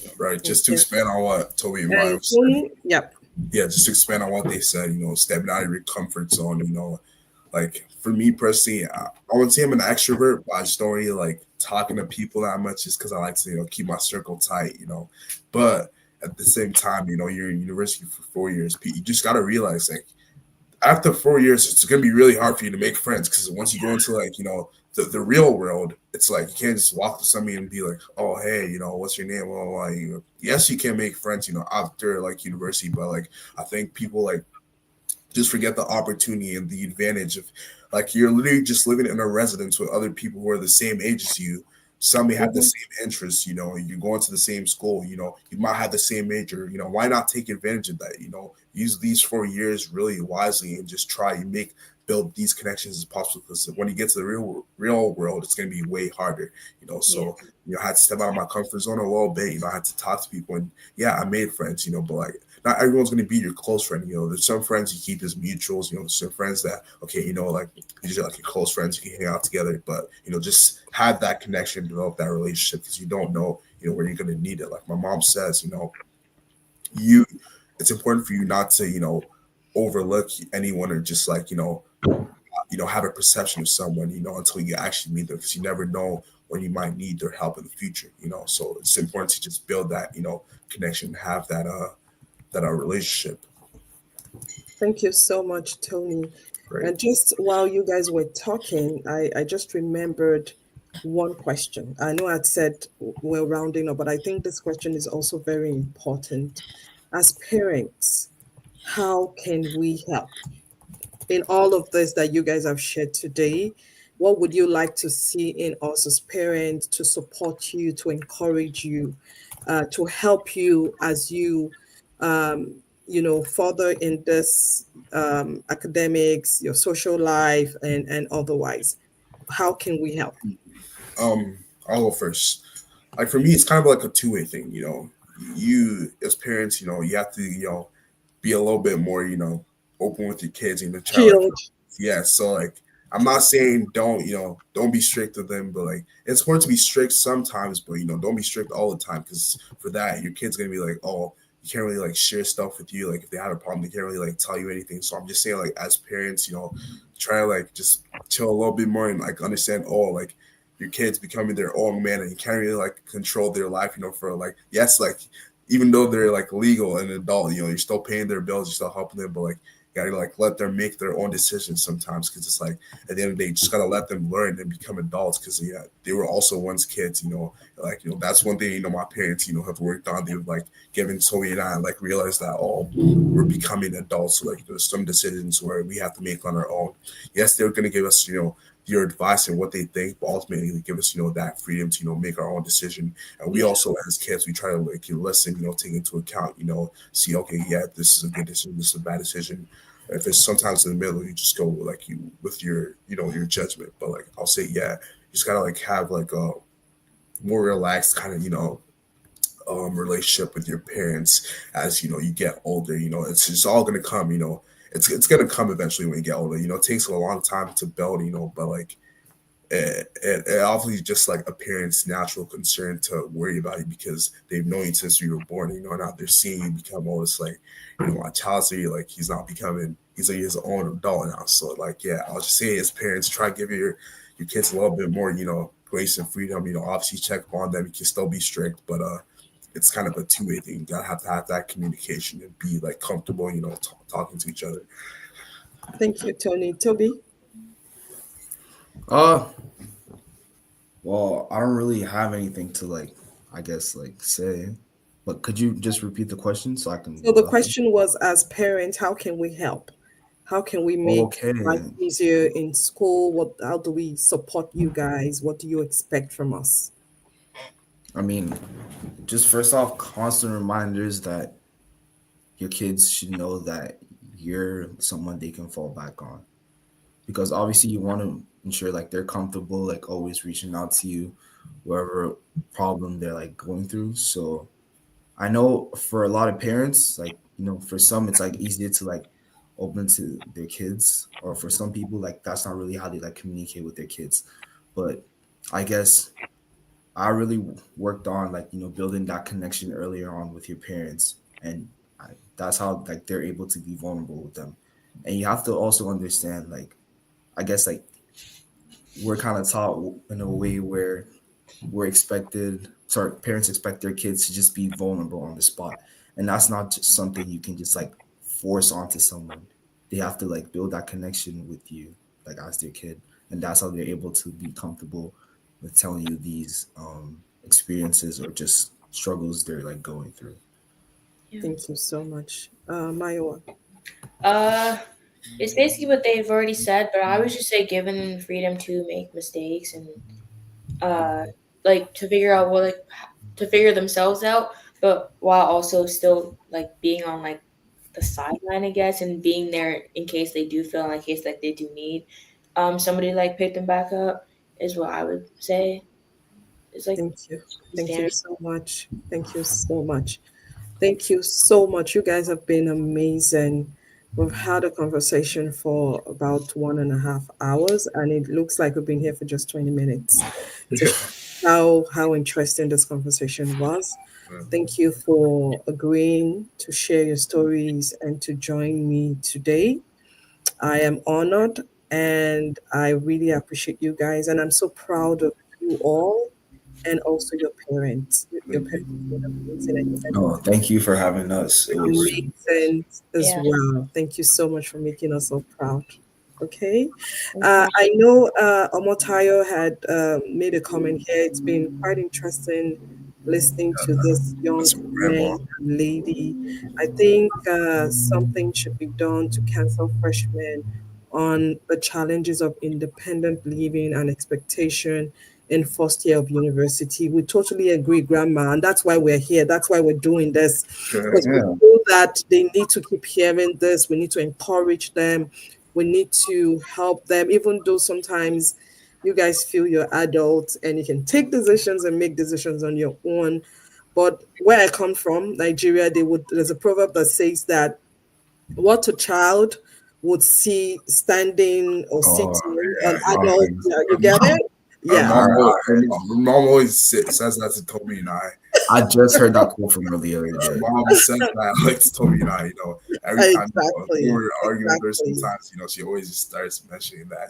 Yeah.
Right.
Thank
Just to
you.
expand on what Toby and
And
Maya said.
Tony. Yep.
Yeah, just to expand on what they said, stepping out of your comfort zone, like for me personally, I would say I'm an extrovert, but I just don't really like talking to people that much just because I like to, keep my circle tight. But at the same time, you're in university for 4 years. You just got to realize, like, after 4 years, it's gonna be really hard for you to make friends because once you go into like the real world, it's like you can't just walk to somebody and be like, oh hey, what's your name? Blah, blah, blah. Yes, you can make friends, after like university, but like I think people like just forget the opportunity and the advantage of, like, you're literally just living in a residence with other people who are the same age as you. Some may have the
Mhm.
same interests, you're going to the same school, you might have the same major, why not take advantage of that? Use these 4 years really wisely and just try and build these connections as possible, because when you get to the real world, it's going to be way harder.
Yeah.
So I had to step out of my comfort zone a little bit. I had to talk to people, and yeah, I made friends. But like, not everyone's going to be your close friend. There's some friends you keep as mutuals. There's some friends that, okay, like, these are like your close friends. You can hang out together, but just have that connection, develop that relationship, because you don't know, where you're going to need it. Like my mom says, you it's important for you not to, overlook anyone, or just like, have a perception of someone, until you actually meet them, because you never know when you might need their help in the future. So it's important to just build that, connection, have that relationship.
Thank you so much, Tony.
Right.
And just while you guys were talking, I just remembered one question. I know I'd said we're rounding up, but I think this question is also very important. As parents, how can we help? In all of this that you guys have shared today, what would you like to see in us as parents to support you, to encourage you, to help you as you, further in this academics, your social life, and otherwise? How can we help?
I'll go first. Like for me, it's kind of like a two-way thing. You as parents, you have to, be a little bit more, open with your kids and the child. Like,
Shield.
yeah. So like, I'm not saying don't be strict with them, but like, it's important to be strict sometimes, but don't be strict all the time, because for that, your kid's gonna be like, oh, you can't really like share stuff with you. Like if they had a problem, they can't really like tell you anything. So I'm just saying, like, as parents, try to like just chill a little bit more and like understand, oh, like, your kids becoming their own man, and you can't really like control their life, for like, yes, like, even though they're like legal and adult, you're still paying their bills, you're still helping them, but like, you gotta like let them make their own decisions sometimes, because it's like, at the end of the day, you just gotta let them learn and become adults, because yeah, they were also once kids. Like, that's one thing, my parents, have worked on. They've like given Zoe and I like realized that, oh, we're becoming adults, so like there's some decisions where we have to make on our own. Yes, they're gonna give us, your advice and what they think, but ultimately they give us, that freedom to, make our own decision. And we
Yeah.
also, as kids, we try to like listen, take into account, see, okay, yeah, this is a good decision, this is a bad decision. If it's sometimes in the middle, you just go like you with your, your judgment. But like, I'll say, yeah, you just gotta like have like a more relaxed kind of, relationship with your parents as you get older. It's all gonna come. It's gonna come eventually when you get older. It takes a long time to build. But like, it obviously just like a parent's natural concern to worry about you, because they've known you since you were born. Now they're seeing you become old. It's like, my child's here, like he's like his own adult now. So like, yeah, I'll just say, as parents, try to give your kids a little bit more, grace and freedom. Obviously check on them. You can still be strict, but it's kind of a two-way thing. You gotta have to have that communication and be like comfortable, talking to each other.
Thank you, Tony. Toby?
Uh, well, I don't really have anything to like, I guess, like say. But could you just repeat the question so I can
So
go
the
after?
question was, as parents, how can we help? How can we make
Okay.
life easier in school? How do we support you guys? What do you expect from us?
I mean, just first off, constant reminders that your kids should know that you're someone they can fall back on. Because obviously you want to ensure like they're comfortable, like always reaching out to you, whatever problem they're like going through. So I know for a lot of parents, like, for some it's like easier to like open to their kids, or for some people, like that's not really how they like communicate with their kids. But I guess I really worked on like, building that connection earlier on with your parents. And that's how like they're able to be vulnerable with them. And you have to also understand, like, I guess like we're kind of taught in a way where parents expect their kids to just be vulnerable on the spot. And that's not just something you can just like force onto someone. They have to like build that connection with you, like as their kid. And that's how they're able to be comfortable with telling you these experiences or just struggles they're like going through.
Yeah.
Thank you so much. Maiwa?
it's basically what they've already said, but I would just say giving them freedom to make mistakes and uh like to figure out what like to figure themselves out, but while also still like being on like the sideline, I guess, and being there in case they do fail, in case like they do need somebody to, like pick them back up is what I would say. It's like
Thank you.
the
Thank you
standard.
so much. Thank you so much. Thank you so much. You guys have been amazing. We've had a conversation for about 1.5 hours, and it looks like we've been here for just 20 minutes. To
Yeah.
how interesting this conversation was. Thank you for agreeing to share your stories and to join me today. I am honored and I really appreciate you guys. And I'm so proud of you all and also your parents. Your
Thank
parents
you.
have been amazing and you guys
Oh, thank you for having us. It
are
was
amazing as
Yeah.
well. Thank you so much for making us so proud. Okay.
Mhm.
I know Omotayo had made a comment here. It's been quite interesting listening to this young
That's my grandma.
man and lady. I think something should be done to cancel freshmen on the challenges of independent living and expectation in first year of university. We totally agree, Grandma, and that's why we're here. That's why we're doing this because we
yeah.
feel that they need to keep hearing this. We need to encourage them. We need to help them, even though sometimes you guys feel you're adults and you can take decisions and make decisions on your own. But where I come from, Nigeria, there's a proverb that says that what a child would see standing or
Oh,
sitting, an
Yeah,
all
adult,
right.
yeah, you get it?
our
Yeah.
mom,
All
always,
right.
our mom always says that to Toby and I.
I just heard that quote from her the other
Our
day.
mom says that like to Toby and I. Every time when
Exactly.
we're arguing with her,
Exactly.
sometimes she always just starts mentioning that.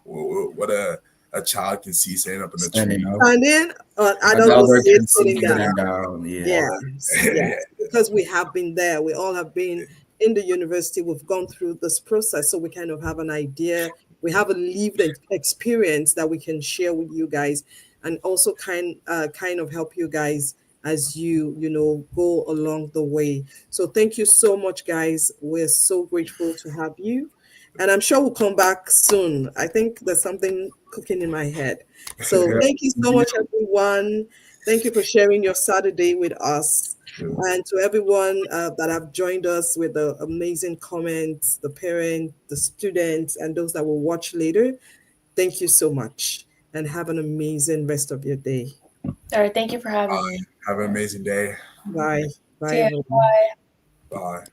What a child can see standing up in a
Standing
tree.
up.
Standing, an
And
adult
the
will
other
see it
can
sitting
see
down.
sitting down. Yeah.
Yes,
Yeah.
yes, because we have been there. We all have been in the university. We've gone through this process, so we kind of have an idea. We have a lived experience that we can share with you guys, and also kind of help you guys as you go along the way. So thank you so much, guys. We're so grateful to have you, and I'm sure we'll come back soon. I think there's something cooking in my head. So
Yeah.
thank you so much, everyone. Thank you for sharing your Saturday with us. And to everyone that have joined us with the amazing comments, the parents, the students, and those that will watch later, thank you so much. And have an amazing rest of your day.
All right, thank you for having me.
Have an amazing day.
Bye. Bye,
See ya.
everyone.
Bye.